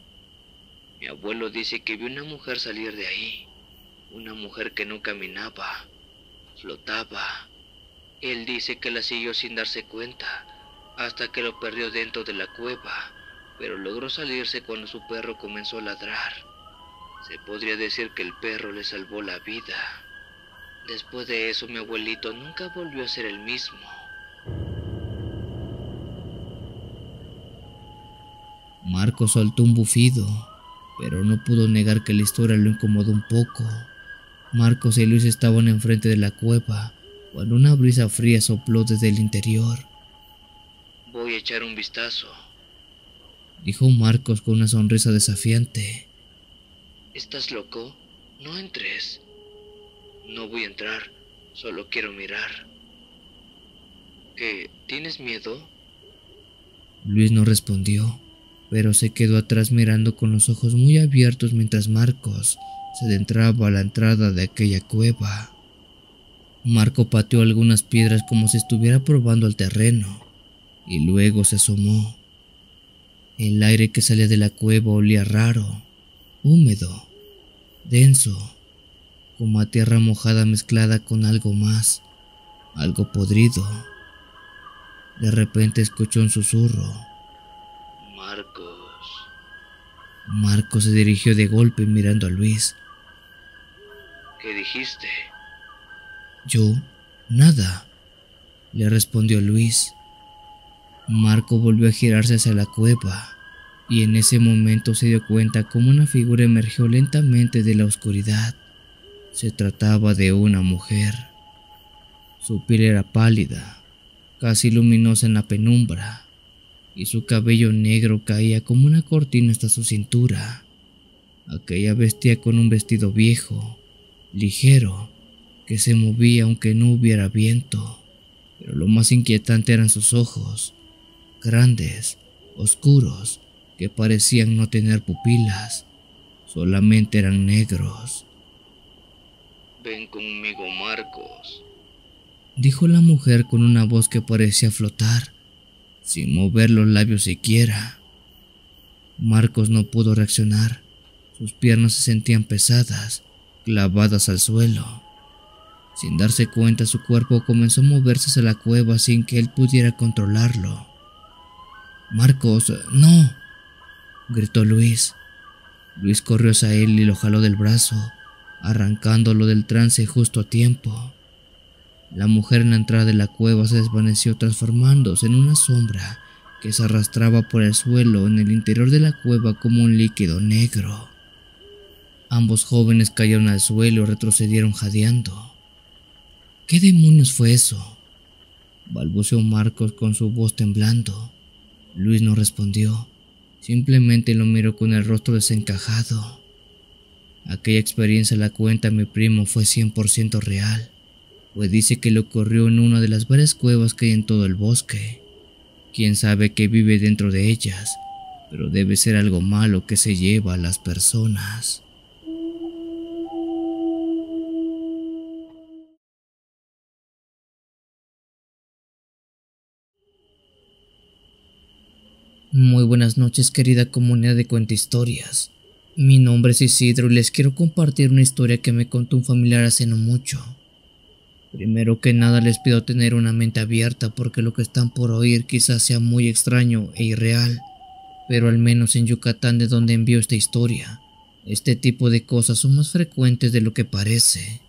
Mi abuelo dice que vio una mujer salir de ahí. Una mujer que no caminaba, flotaba. Él dice que la siguió sin darse cuenta, hasta que lo perdió dentro de la cueva, pero logró salirse cuando su perro comenzó a ladrar. Se podría decir que el perro le salvó la vida. Después de eso, mi abuelito nunca volvió a ser el mismo. Marco soltó un bufido, pero no pudo negar que la historia lo incomodó un poco. Marcos y Luis estaban enfrente de la cueva cuando una brisa fría sopló desde el interior. Voy a echar un vistazo, dijo Marcos con una sonrisa desafiante. ¿Estás loco? No entres. No voy a entrar, solo quiero mirar. ¿Qué? ¿Tienes miedo? Luis no respondió, pero se quedó atrás mirando con los ojos muy abiertos mientras Marcos se adentraba a la entrada de aquella cueva. Marco pateó algunas piedras como si estuviera probando el terreno, y luego se asomó. El aire que salía de la cueva olía raro, húmedo, denso, como a tierra mojada mezclada con algo más, algo podrido. De repente escuchó un susurro. Marcos. Marco se dirigió de golpe mirando a Luis. ¿Qué dijiste? Yo, nada, le respondió Luis. Marco volvió a girarse hacia la cueva, y en ese momento se dio cuenta cómo una figura emergió lentamente de la oscuridad. Se trataba de una mujer. Su piel era pálida, casi luminosa en la penumbra, y su cabello negro caía como una cortina hasta su cintura. Aquella vestía con un vestido viejo, ligero, que se movía aunque no hubiera viento, pero lo más inquietante eran sus ojos, grandes, oscuros, que parecían no tener pupilas, solamente eran negros. Ven conmigo, Marcos, dijo la mujer con una voz que parecía flotar, sin mover los labios siquiera. Marcos no pudo reaccionar, sus piernas se sentían pesadas, clavadas al suelo. Sin darse cuenta, su cuerpo comenzó a moverse hacia la cueva sin que él pudiera controlarlo. «Marcos, no», gritó Luis. Luis corrió hacia él y lo jaló del brazo, arrancándolo del trance justo a tiempo. La mujer en la entrada de la cueva se desvaneció, transformándose en una sombra que se arrastraba por el suelo en el interior de la cueva como un líquido negro. Ambos jóvenes cayeron al suelo y retrocedieron jadeando. «¿Qué demonios fue eso?», balbuceó Marcos con su voz temblando. Luis no respondió, simplemente lo miró con el rostro desencajado. Aquella experiencia, la cuenta mi primo, fue 100% real, pues dice que le ocurrió en una de las varias cuevas que hay en todo el bosque. Quién sabe qué vive dentro de ellas, pero debe ser algo malo que se lleva a las personas. Muy buenas noches, querida comunidad de Cuentahistorias. Mi nombre es Isidro y les quiero compartir una historia que me contó un familiar hace no mucho. Primero que nada les pido tener una mente abierta porque lo que están por oír quizás sea muy extraño e irreal, pero al menos en Yucatán, de donde envío esta historia, este tipo de cosas son más frecuentes de lo que parece.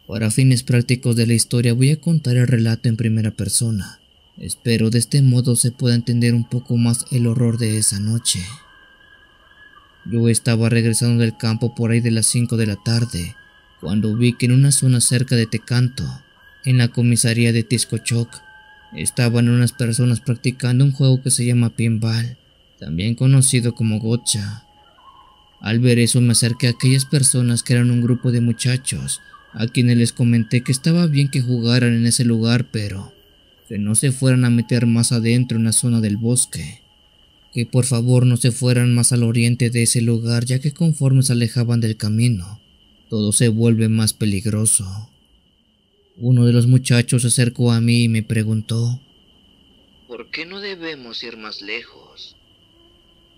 Para fines prácticos de la historia voy a contar el relato en primera persona. Espero de este modo se pueda entender un poco más el horror de esa noche. Yo estaba regresando del campo por ahí de las 5 de la tarde, cuando vi que en una zona cerca de Tecanto, en la comisaría de Tiscochoc, estaban unas personas practicando un juego que se llama pinball, también conocido como gotcha. Al ver eso me acerqué a aquellas personas que eran un grupo de muchachos, a quienes les comenté que estaba bien que jugaran en ese lugar, pero que no se fueran a meter más adentro en la zona del bosque, que por favor no se fueran más al oriente de ese lugar, ya que conforme se alejaban del camino, todo se vuelve más peligroso. Uno de los muchachos se acercó a mí y me preguntó: ¿por qué no debemos ir más lejos?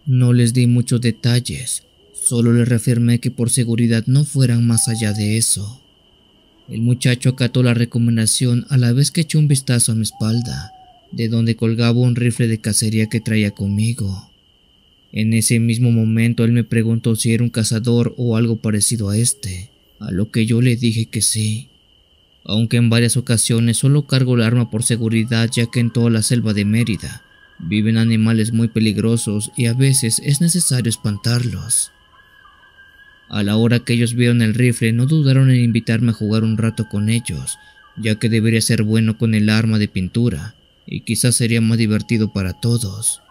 No les di muchos detalles, solo les reafirmé que por seguridad no fueran más allá de eso. El muchacho acató la recomendación a la vez que echó un vistazo a mi espalda, de donde colgaba un rifle de cacería que traía conmigo. En ese mismo momento él me preguntó si era un cazador o algo parecido a este, a lo que yo le dije que sí, aunque en varias ocasiones solo cargo el arma por seguridad, ya que en toda la selva de Mérida viven animales muy peligrosos y a veces es necesario espantarlos. A la hora que ellos vieron el rifle no dudaron en invitarme a jugar un rato con ellos, ya que debería ser bueno con el arma de pintura y quizás sería más divertido para todos.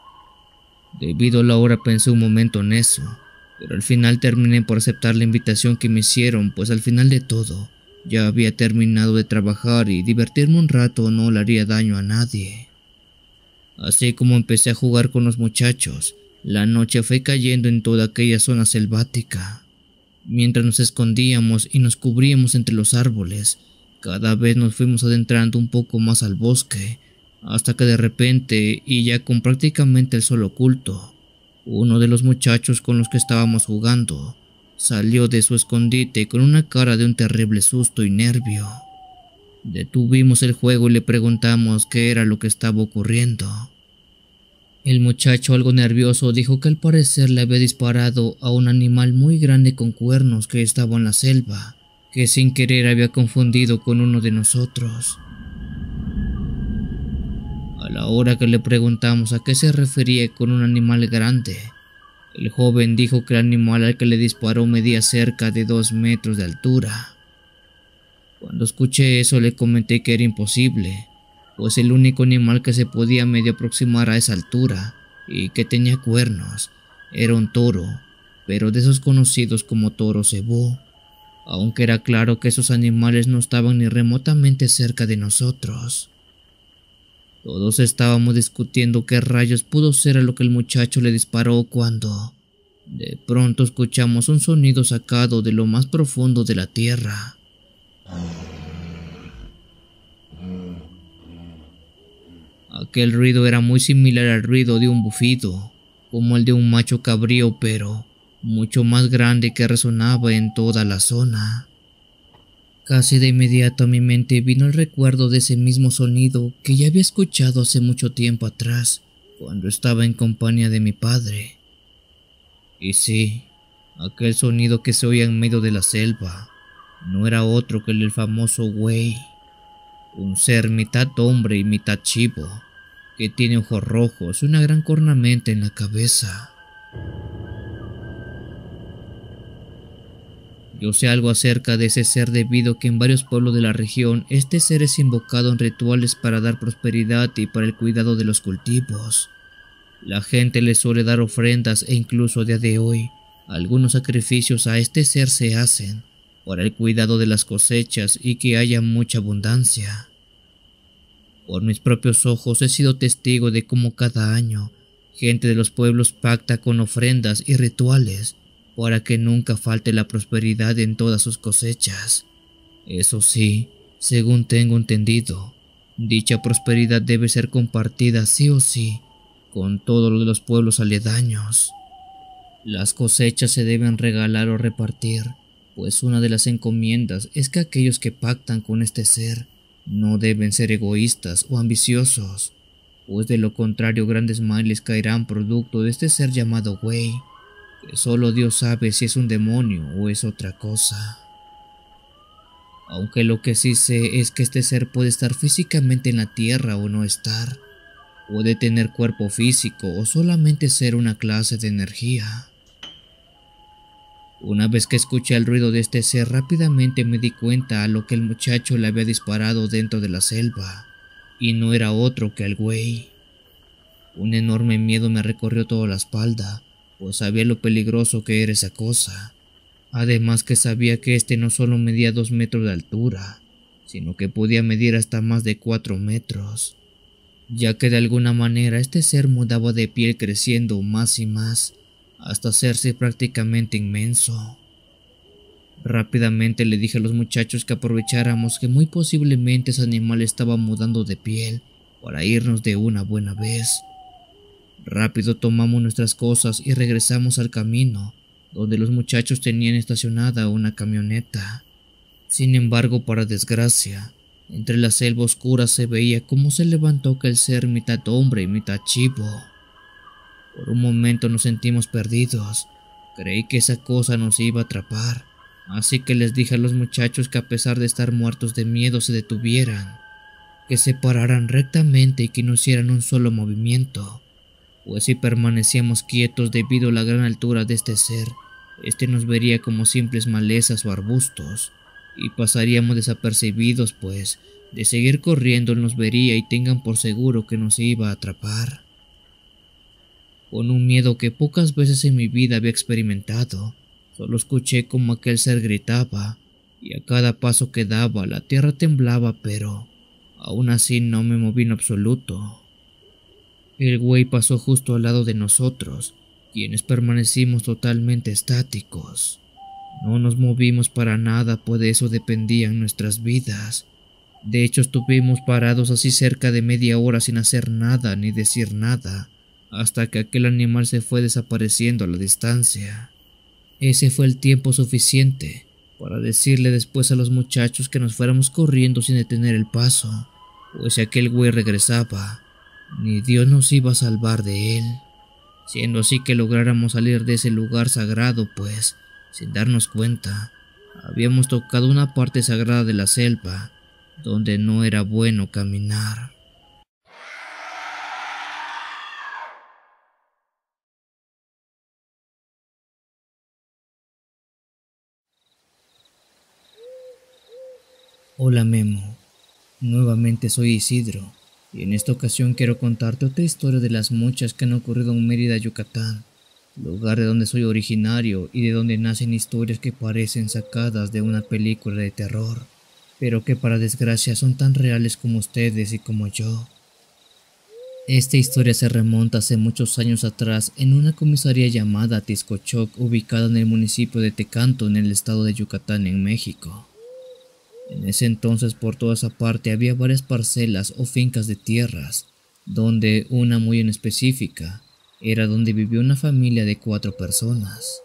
Debido a la hora pensé un momento en eso, pero al final terminé por aceptar la invitación que me hicieron, pues al final de todo ya había terminado de trabajar y divertirme un rato no le haría daño a nadie. Así como empecé a jugar con los muchachos, la noche fue cayendo en toda aquella zona selvática. Mientras nos escondíamos y nos cubríamos entre los árboles, cada vez nos fuimos adentrando un poco más al bosque, hasta que de repente, y ya con prácticamente el sol oculto, uno de los muchachos con los que estábamos jugando salió de su escondite con una cara de un terrible susto y nervio. Detuvimos el juego y le preguntamos qué era lo que estaba ocurriendo. El muchacho, algo nervioso, dijo que al parecer le había disparado a un animal muy grande con cuernos que estaba en la selva, que sin querer había confundido con uno de nosotros. A la hora que le preguntamos a qué se refería con un animal grande, el joven dijo que el animal al que le disparó medía cerca de 2 metros de altura. Cuando escuché eso le comenté que era imposible, pues el único animal que se podía medio aproximar a esa altura y que tenía cuernos era un toro, pero de esos conocidos como toro cebú, aunque era claro que esos animales no estaban ni remotamente cerca de nosotros. Todos estábamos discutiendo qué rayos pudo ser a lo que el muchacho le disparó cuando, de pronto, escuchamos un sonido sacado de lo más profundo de la tierra. Aquel ruido era muy similar al ruido de un bufido, como el de un macho cabrío, pero mucho más grande, que resonaba en toda la zona. Casi de inmediato a mi mente vino el recuerdo de ese mismo sonido que ya había escuchado hace mucho tiempo atrás, cuando estaba en compañía de mi padre. Y sí, aquel sonido que se oía en medio de la selva no era otro que el del famoso güey, un ser mitad hombre y mitad chivo, que tiene ojos rojos y una gran cornamenta en la cabeza. Yo sé algo acerca de ese ser debido a que en varios pueblos de la región este ser es invocado en rituales para dar prosperidad y para el cuidado de los cultivos. La gente le suele dar ofrendas e incluso a día de hoy algunos sacrificios a este ser se hacen para el cuidado de las cosechas y que haya mucha abundancia. Por mis propios ojos he sido testigo de cómo cada año gente de los pueblos pacta con ofrendas y rituales para que nunca falte la prosperidad en todas sus cosechas. Eso sí, según tengo entendido, dicha prosperidad debe ser compartida sí o sí con todos los de los pueblos aledaños. Las cosechas se deben regalar o repartir, pues una de las encomiendas es que aquellos que pactan con este ser no deben ser egoístas o ambiciosos, pues de lo contrario grandes males caerán producto de este ser llamado güey, que solo Dios sabe si es un demonio o es otra cosa. aunque lo que sí sé es que este ser puede estar físicamente en la tierra o no estar. Puede tener cuerpo físico o solamente ser una clase de energía. Una vez que escuché el ruido de este ser, rápidamente me di cuenta a lo que el muchacho le había disparado dentro de la selva, y no era otro que el güey. Un enorme miedo me recorrió toda la espalda, pues sabía lo peligroso que era esa cosa. Además que sabía que este no solo medía 2 metros de altura, sino que podía medir hasta más de 4 metros, ya que de alguna manera este ser mudaba de piel creciendo más y más, hasta hacerse prácticamente inmenso. Rápidamente le dije a los muchachos que aprovecháramos que muy posiblemente ese animal estaba mudando de piel para irnos de una buena vez. Rápido tomamos nuestras cosas y regresamos al camino, donde los muchachos tenían estacionada una camioneta. Sin embargo, para desgracia, entre la selva oscura se veía cómo se levantó aquel ser mitad hombre y mitad chivo. Por un momento nos sentimos perdidos. Creí que esa cosa nos iba a atrapar, así que les dije a los muchachos que a pesar de estar muertos de miedo se detuvieran, que se pararan rectamente y que no hicieran un solo movimiento, pues si permanecíamos quietos debido a la gran altura de este ser, este nos vería como simples malezas o arbustos, y pasaríamos desapercibidos, pues de seguir corriendo él nos vería y tengan por seguro que nos iba a atrapar. Con un miedo que pocas veces en mi vida había experimentado, solo escuché como aquel ser gritaba, y a cada paso que daba la tierra temblaba, pero aún así no me moví en absoluto. El güey pasó justo al lado de nosotros, quienes permanecimos totalmente estáticos. No nos movimos para nada, pues de eso dependían nuestras vidas. De hecho, estuvimos parados así cerca de media hora sin hacer nada ni decir nada, hasta que aquel animal se fue desapareciendo a la distancia. Ese fue el tiempo suficiente para decirle después a los muchachos que nos fuéramos corriendo sin detener el paso, pues si aquel güey regresaba, ni Dios nos iba a salvar de él, siendo así que lográramos salir de ese lugar sagrado, pues, sin darnos cuenta, habíamos tocado una parte sagrada de la selva, donde no era bueno caminar. Hola Memo, nuevamente soy Isidro, y en esta ocasión quiero contarte otra historia de las muchas que han ocurrido en Mérida, Yucatán, lugar de donde soy originario y de donde nacen historias que parecen sacadas de una película de terror, pero que para desgracia son tan reales como ustedes y como yo. Esta historia se remonta hace muchos años atrás en una comisaría llamada Tizcochoc, ubicada en el municipio de Tecanto, en el estado de Yucatán, en México. En ese entonces por toda esa parte había varias parcelas o fincas de tierras, donde una muy en específica era donde vivió una familia de 4 personas.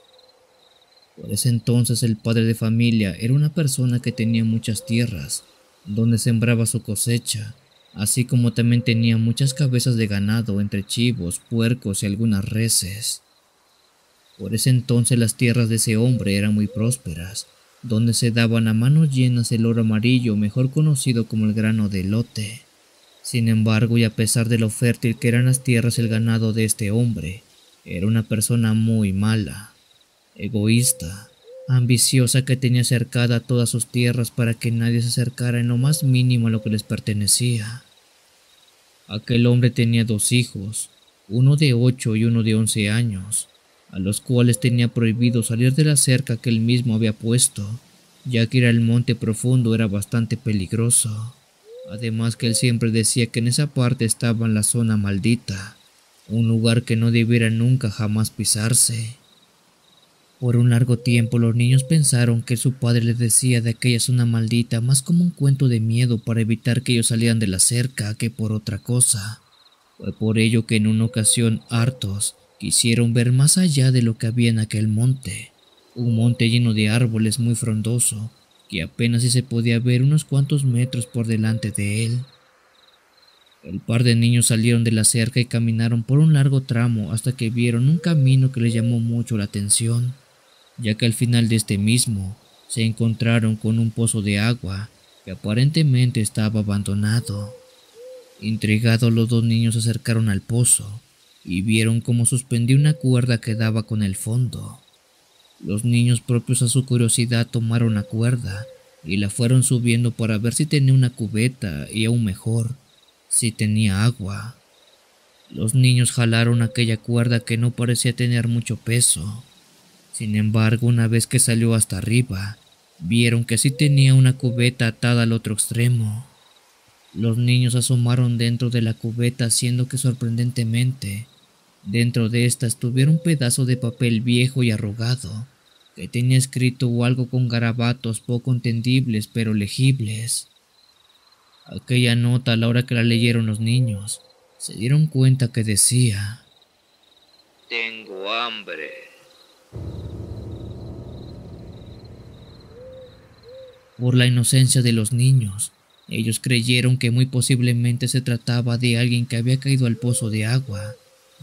Por ese entonces el padre de familia era una persona que tenía muchas tierras, donde sembraba su cosecha, así como también tenía muchas cabezas de ganado entre chivos, puercos y algunas reses. Por ese entonces las tierras de ese hombre eran muy prósperas, donde se daban a manos llenas el oro amarillo, mejor conocido como el grano de elote. Sin embargo, y a pesar de lo fértil que eran las tierras, el ganado de este hombre era una persona muy mala, egoísta, ambiciosa, que tenía cercada todas sus tierras para que nadie se acercara en lo más mínimo a lo que les pertenecía. Aquel hombre tenía 2 hijos, uno de 8 y uno de 11 años, a los cuales tenía prohibido salir de la cerca que él mismo había puesto, ya que ir al monte profundo era bastante peligroso. Además que él siempre decía que en esa parte estaba en la zona maldita, un lugar que no debiera nunca jamás pisarse. Por un largo tiempo los niños pensaron que su padre les decía de aquella zona maldita más como un cuento de miedo para evitar que ellos salieran de la cerca que por otra cosa. Fue por ello que en una ocasión, hartos, quisieron ver más allá de lo que había en aquel monte, un monte lleno de árboles muy frondoso, que apenas si se podía ver unos cuantos metros por delante de él. El par de niños salieron de la cerca y caminaron por un largo tramo hasta que vieron un camino que les llamó mucho la atención, ya que al final de este mismo se encontraron con un pozo de agua que aparentemente estaba abandonado. Intrigados, los dos niños se acercaron al pozo y vieron cómo suspendía una cuerda que daba con el fondo. Los niños, propios a su curiosidad, tomaron la cuerda y la fueron subiendo para ver si tenía una cubeta y, aún mejor, si tenía agua. Los niños jalaron aquella cuerda que no parecía tener mucho peso. Sin embargo, una vez que salió hasta arriba, vieron que sí tenía una cubeta atada al otro extremo. Los niños asomaron dentro de la cubeta, haciendo que sorprendentemente, dentro de esta estuviera un pedazo de papel viejo y arrugado, que tenía escrito algo con garabatos poco entendibles pero legibles. Aquella nota, a la hora que la leyeron los niños, se dieron cuenta que decía: Tengo hambre. Por la inocencia de los niños, ellos creyeron que muy posiblemente se trataba de alguien que había caído al pozo de agua,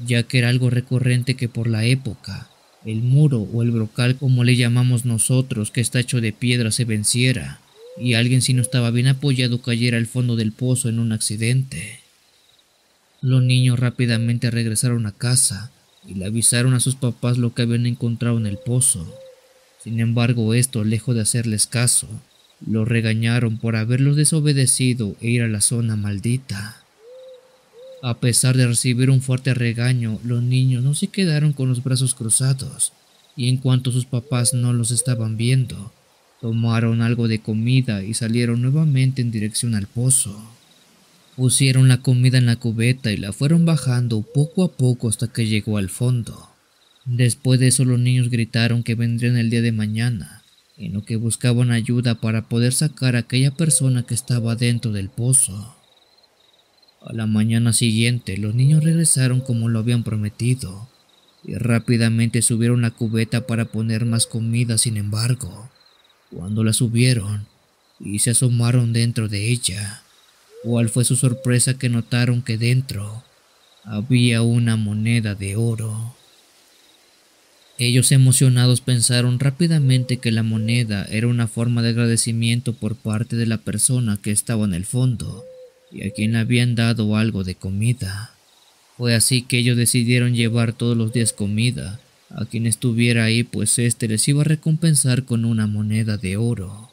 ya que era algo recurrente que por la época, el muro o el brocal, como le llamamos nosotros, que está hecho de piedra, se venciera, y alguien, si no estaba bien apoyado, cayera al fondo del pozo en un accidente. Los niños rápidamente regresaron a casa y le avisaron a sus papás lo que habían encontrado en el pozo. Sin embargo, estos, lejos de hacerles caso, los regañaron por haberlos desobedecido e ir a la zona maldita. A pesar de recibir un fuerte regaño, los niños no se quedaron con los brazos cruzados, y en cuanto sus papás no los estaban viendo, tomaron algo de comida y salieron nuevamente en dirección al pozo. Pusieron la comida en la cubeta y la fueron bajando poco a poco hasta que llegó al fondo. Después de eso, los niños gritaron que vendrían el día de mañana, en lo que buscaban ayuda para poder sacar a aquella persona que estaba dentro del pozo. A la mañana siguiente, los niños regresaron como lo habían prometido y rápidamente subieron la cubeta para poner más comida. Sin embargo, cuando la subieron y se asomaron dentro de ella, ¿cuál fue su sorpresa que notaron que dentro había una moneda de oro? Ellos, emocionados, pensaron rápidamente que la moneda era una forma de agradecimiento por parte de la persona que estaba en el fondo y a quien le habían dado algo de comida. Fue así que ellos decidieron llevar todos los días comida a quien estuviera ahí, pues éste les iba a recompensar con una moneda de oro.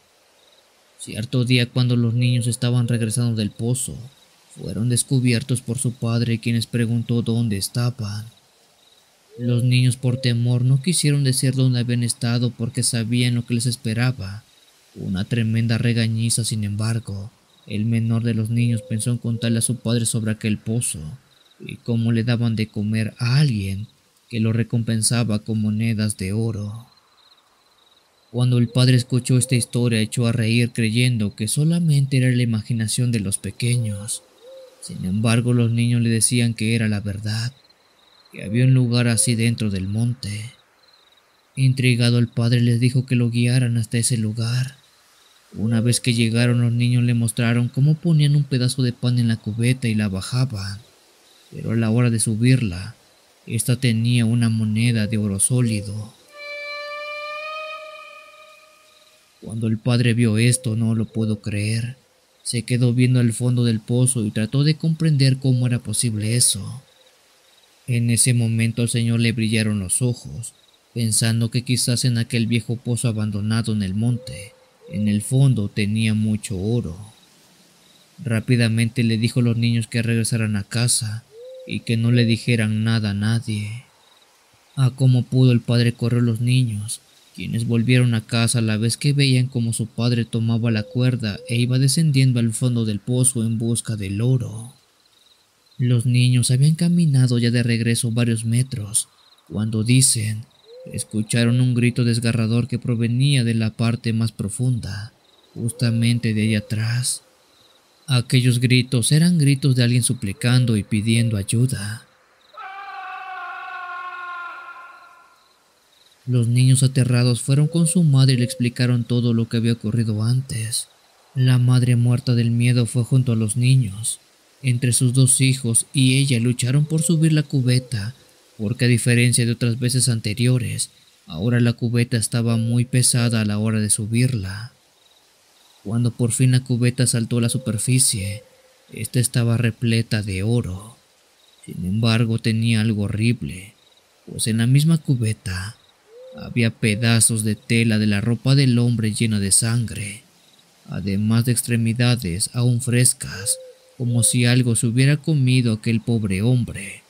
Cierto día, cuando los niños estaban regresando del pozo, fueron descubiertos por su padre, quien les preguntó dónde estaban. Los niños, por temor, no quisieron decir dónde habían estado porque sabían lo que les esperaba, una tremenda regañiza. Sin embargo, el menor de los niños pensó en contarle a su padre sobre aquel pozo y cómo le daban de comer a alguien que lo recompensaba con monedas de oro. Cuando el padre escuchó esta historia, echó a reír creyendo que solamente era la imaginación de los pequeños. Sin embargo, los niños le decían que era la verdad, que había un lugar así dentro del monte. Intrigado, el padre les dijo que lo guiaran hasta ese lugar. Una vez que llegaron, los niños le mostraron cómo ponían un pedazo de pan en la cubeta y la bajaban, pero a la hora de subirla, esta tenía una moneda de oro sólido. Cuando el padre vio esto, no lo pudo creer. Se quedó viendo al fondo del pozo y trató de comprender cómo era posible eso. En ese momento al señor le brillaron los ojos, pensando que quizás en aquel viejo pozo abandonado en el monte, en el fondo tenía mucho oro. Rápidamente le dijo a los niños que regresaran a casa y que no le dijeran nada a nadie. A como pudo, el padre corrió a los niños, quienes volvieron a casa a la vez que veían cómo su padre tomaba la cuerda e iba descendiendo al fondo del pozo en busca del oro. Los niños habían caminado ya de regreso varios metros, cuando dicen, escucharon un grito desgarrador que provenía de la parte más profunda, justamente de ahí atrás. Aquellos gritos eran gritos de alguien suplicando y pidiendo ayuda. Los niños, aterrados, fueron con su madre y le explicaron todo lo que había ocurrido antes. La madre, muerta del miedo, fue junto a los niños. Entre sus dos hijos y ella lucharon por subir la cubeta, porque a diferencia de otras veces anteriores, Ahora la cubeta estaba muy pesada a la hora de subirla. Cuando por fin la cubeta saltó a la superficie, esta estaba repleta de oro. Sin embargo, tenía algo horrible, pues en la misma cubeta había pedazos de tela de la ropa del hombre llena de sangre, además de extremidades aún frescas, como si algo se hubiera comido a aquel pobre hombre,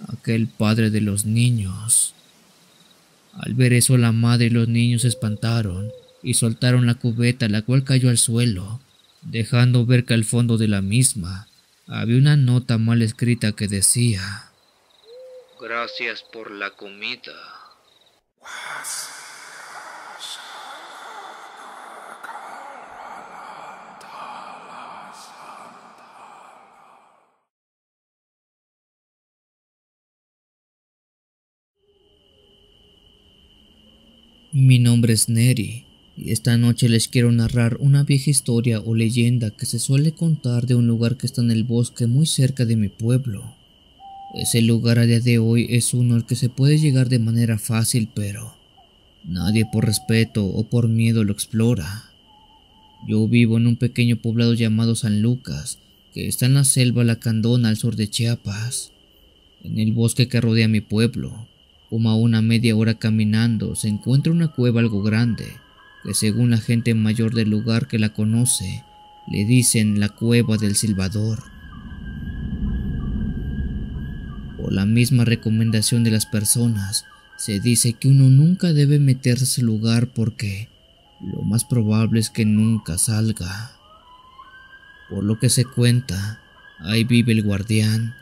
aquel padre de los niños. Al ver eso, la madre y los niños se espantaron y soltaron la cubeta, la cual cayó al suelo, dejando ver que al fondo de la misma había una nota mal escrita que decía: Gracias por la comida. Mi nombre es Neri y esta noche les quiero narrar una vieja historia o leyenda que se suele contar de un lugar que está en el bosque muy cerca de mi pueblo. Ese lugar a día de hoy es uno al que se puede llegar de manera fácil, pero nadie por respeto o por miedo lo explora. Yo vivo en un pequeño poblado llamado San Lucas, que está en la selva Lacandona al sur de Chiapas. En el bosque que rodea mi pueblo, como a una media hora caminando, se encuentra una cueva algo grande, que según la gente mayor del lugar que la conoce, le dicen la Cueva del Silbador. Por la misma recomendación de las personas, se dice que uno nunca debe meterse a ese lugar porque lo más probable es que nunca salga. Por lo que se cuenta, ahí vive el guardián,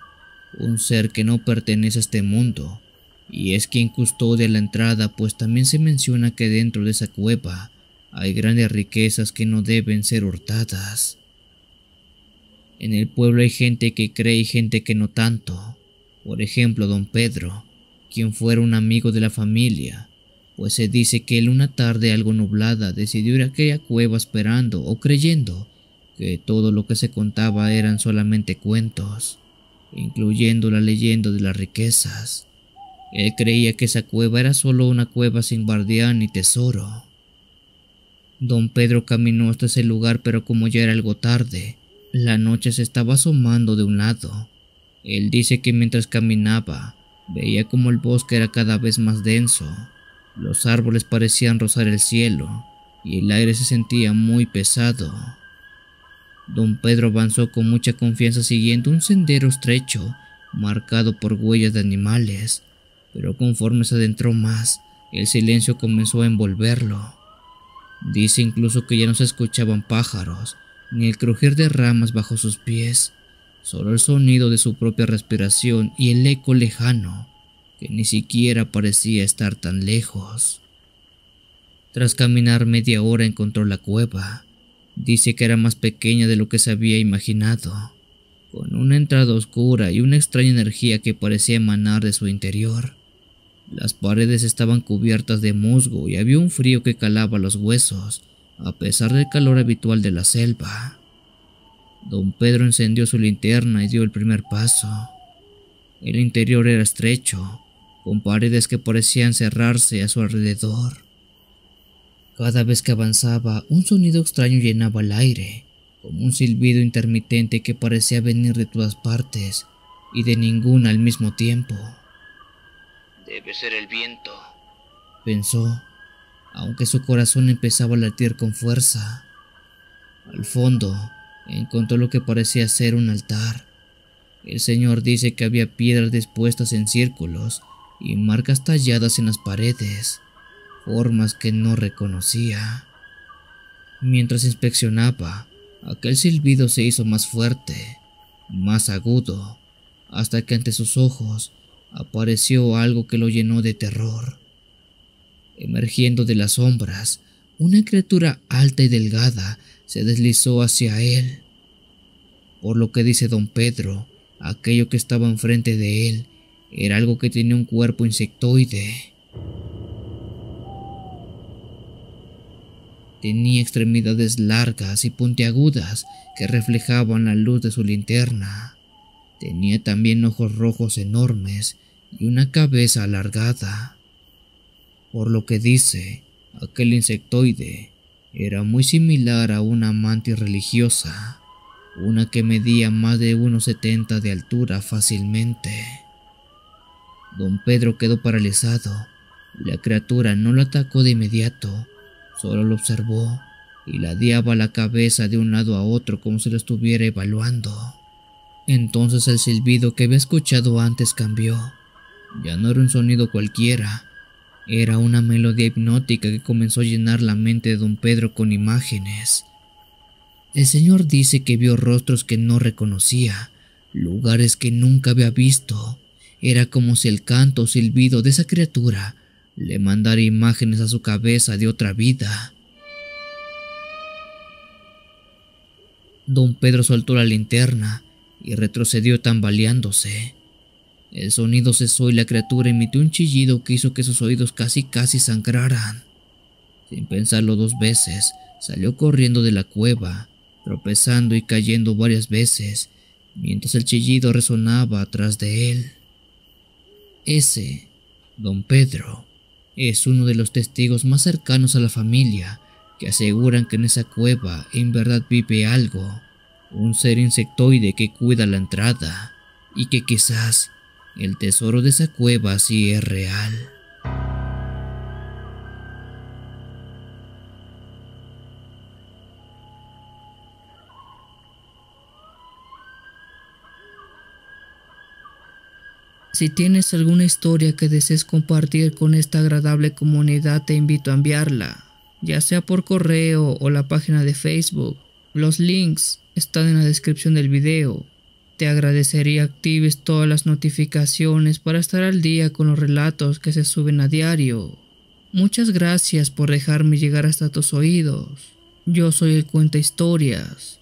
un ser que no pertenece a este mundo, y es quien custodia la entrada, pues también se menciona que dentro de esa cueva hay grandes riquezas que no deben ser hurtadas. En el pueblo hay gente que cree y gente que no tanto. Por ejemplo, don Pedro, quien fuera un amigo de la familia, pues se dice que él una tarde algo nublada decidió ir a aquella cueva esperando o creyendo que todo lo que se contaba eran solamente cuentos, incluyendo la leyenda de las riquezas. Él creía que esa cueva era solo una cueva sin guardián ni tesoro. Don Pedro caminó hasta ese lugar, pero como ya era algo tarde, la noche se estaba asomando de un lado. Él dice que mientras caminaba, veía como el bosque era cada vez más denso. Los árboles parecían rozar el cielo y el aire se sentía muy pesado. Don Pedro avanzó con mucha confianza siguiendo un sendero estrecho, marcado por huellas de animales, pero conforme se adentró más, el silencio comenzó a envolverlo. Dice incluso que ya no se escuchaban pájaros, ni el crujir de ramas bajo sus pies, solo el sonido de su propia respiración y el eco lejano, que ni siquiera parecía estar tan lejos. Tras caminar media hora encontró la cueva. Dice que era más pequeña de lo que se había imaginado, con una entrada oscura y una extraña energía que parecía emanar de su interior. Las paredes estaban cubiertas de musgo y había un frío que calaba los huesos, a pesar del calor habitual de la selva. Don Pedro encendió su linterna y dio el primer paso. El interior era estrecho, con paredes que parecían cerrarse a su alrededor. Cada vez que avanzaba, un sonido extraño llenaba el aire, como un silbido intermitente que parecía venir de todas partes y de ninguna al mismo tiempo. Debe ser el viento, pensó, aunque su corazón empezaba a latir con fuerza. Al fondo, encontró lo que parecía ser un altar. El señor dice que había piedras dispuestas en círculos y marcas talladas en las paredes, formas que no reconocía. Mientras inspeccionaba, aquel silbido se hizo más fuerte, más agudo, hasta que ante sus ojos apareció algo que lo llenó de terror. Emergiendo de las sombras, una criatura alta y delgada se deslizó hacia él. Por lo que dice don Pedro, aquello que estaba enfrente de él era algo que tenía un cuerpo insectoide. Tenía extremidades largas y puntiagudas que reflejaban la luz de su linterna. Tenía también ojos rojos enormes y una cabeza alargada. Por lo que dice, aquel insectoide era muy similar a una mantis religiosa, una que medía más de 1,70 de altura fácilmente. Don Pedro quedó paralizado. La criatura no lo atacó de inmediato, solo lo observó y ladeaba la cabeza de un lado a otro como si lo estuviera evaluando. Entonces el silbido que había escuchado antes cambió. Ya no era un sonido cualquiera, era una melodía hipnótica que comenzó a llenar la mente de don Pedro con imágenes. El señor dice que vio rostros que no reconocía, lugares que nunca había visto. Era como si el canto o silbido de esa criatura le mandara imágenes a su cabeza de otra vida. Don Pedro soltó la linterna y retrocedió tambaleándose. El sonido cesó y la criatura emitió un chillido que hizo que sus oídos casi sangraran. Sin pensarlo 2 veces, salió corriendo de la cueva, tropezando y cayendo varias veces, mientras el chillido resonaba atrás de él. Ese, don Pedro, es uno de los testigos más cercanos a la familia que aseguran que en esa cueva en verdad vive algo, un ser insectoide que cuida la entrada y que quizás el tesoro de esa cueva sí es real. Si tienes alguna historia que desees compartir con esta agradable comunidad, te invito a enviarla, ya sea por correo o la página de Facebook. Los links están en la descripción del video. Te agradecería actives todas las notificaciones para estar al día con los relatos que se suben a diario. Muchas gracias por dejarme llegar hasta tus oídos. Yo soy el Cuenta Historias.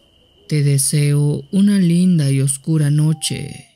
Te deseo una linda y oscura noche.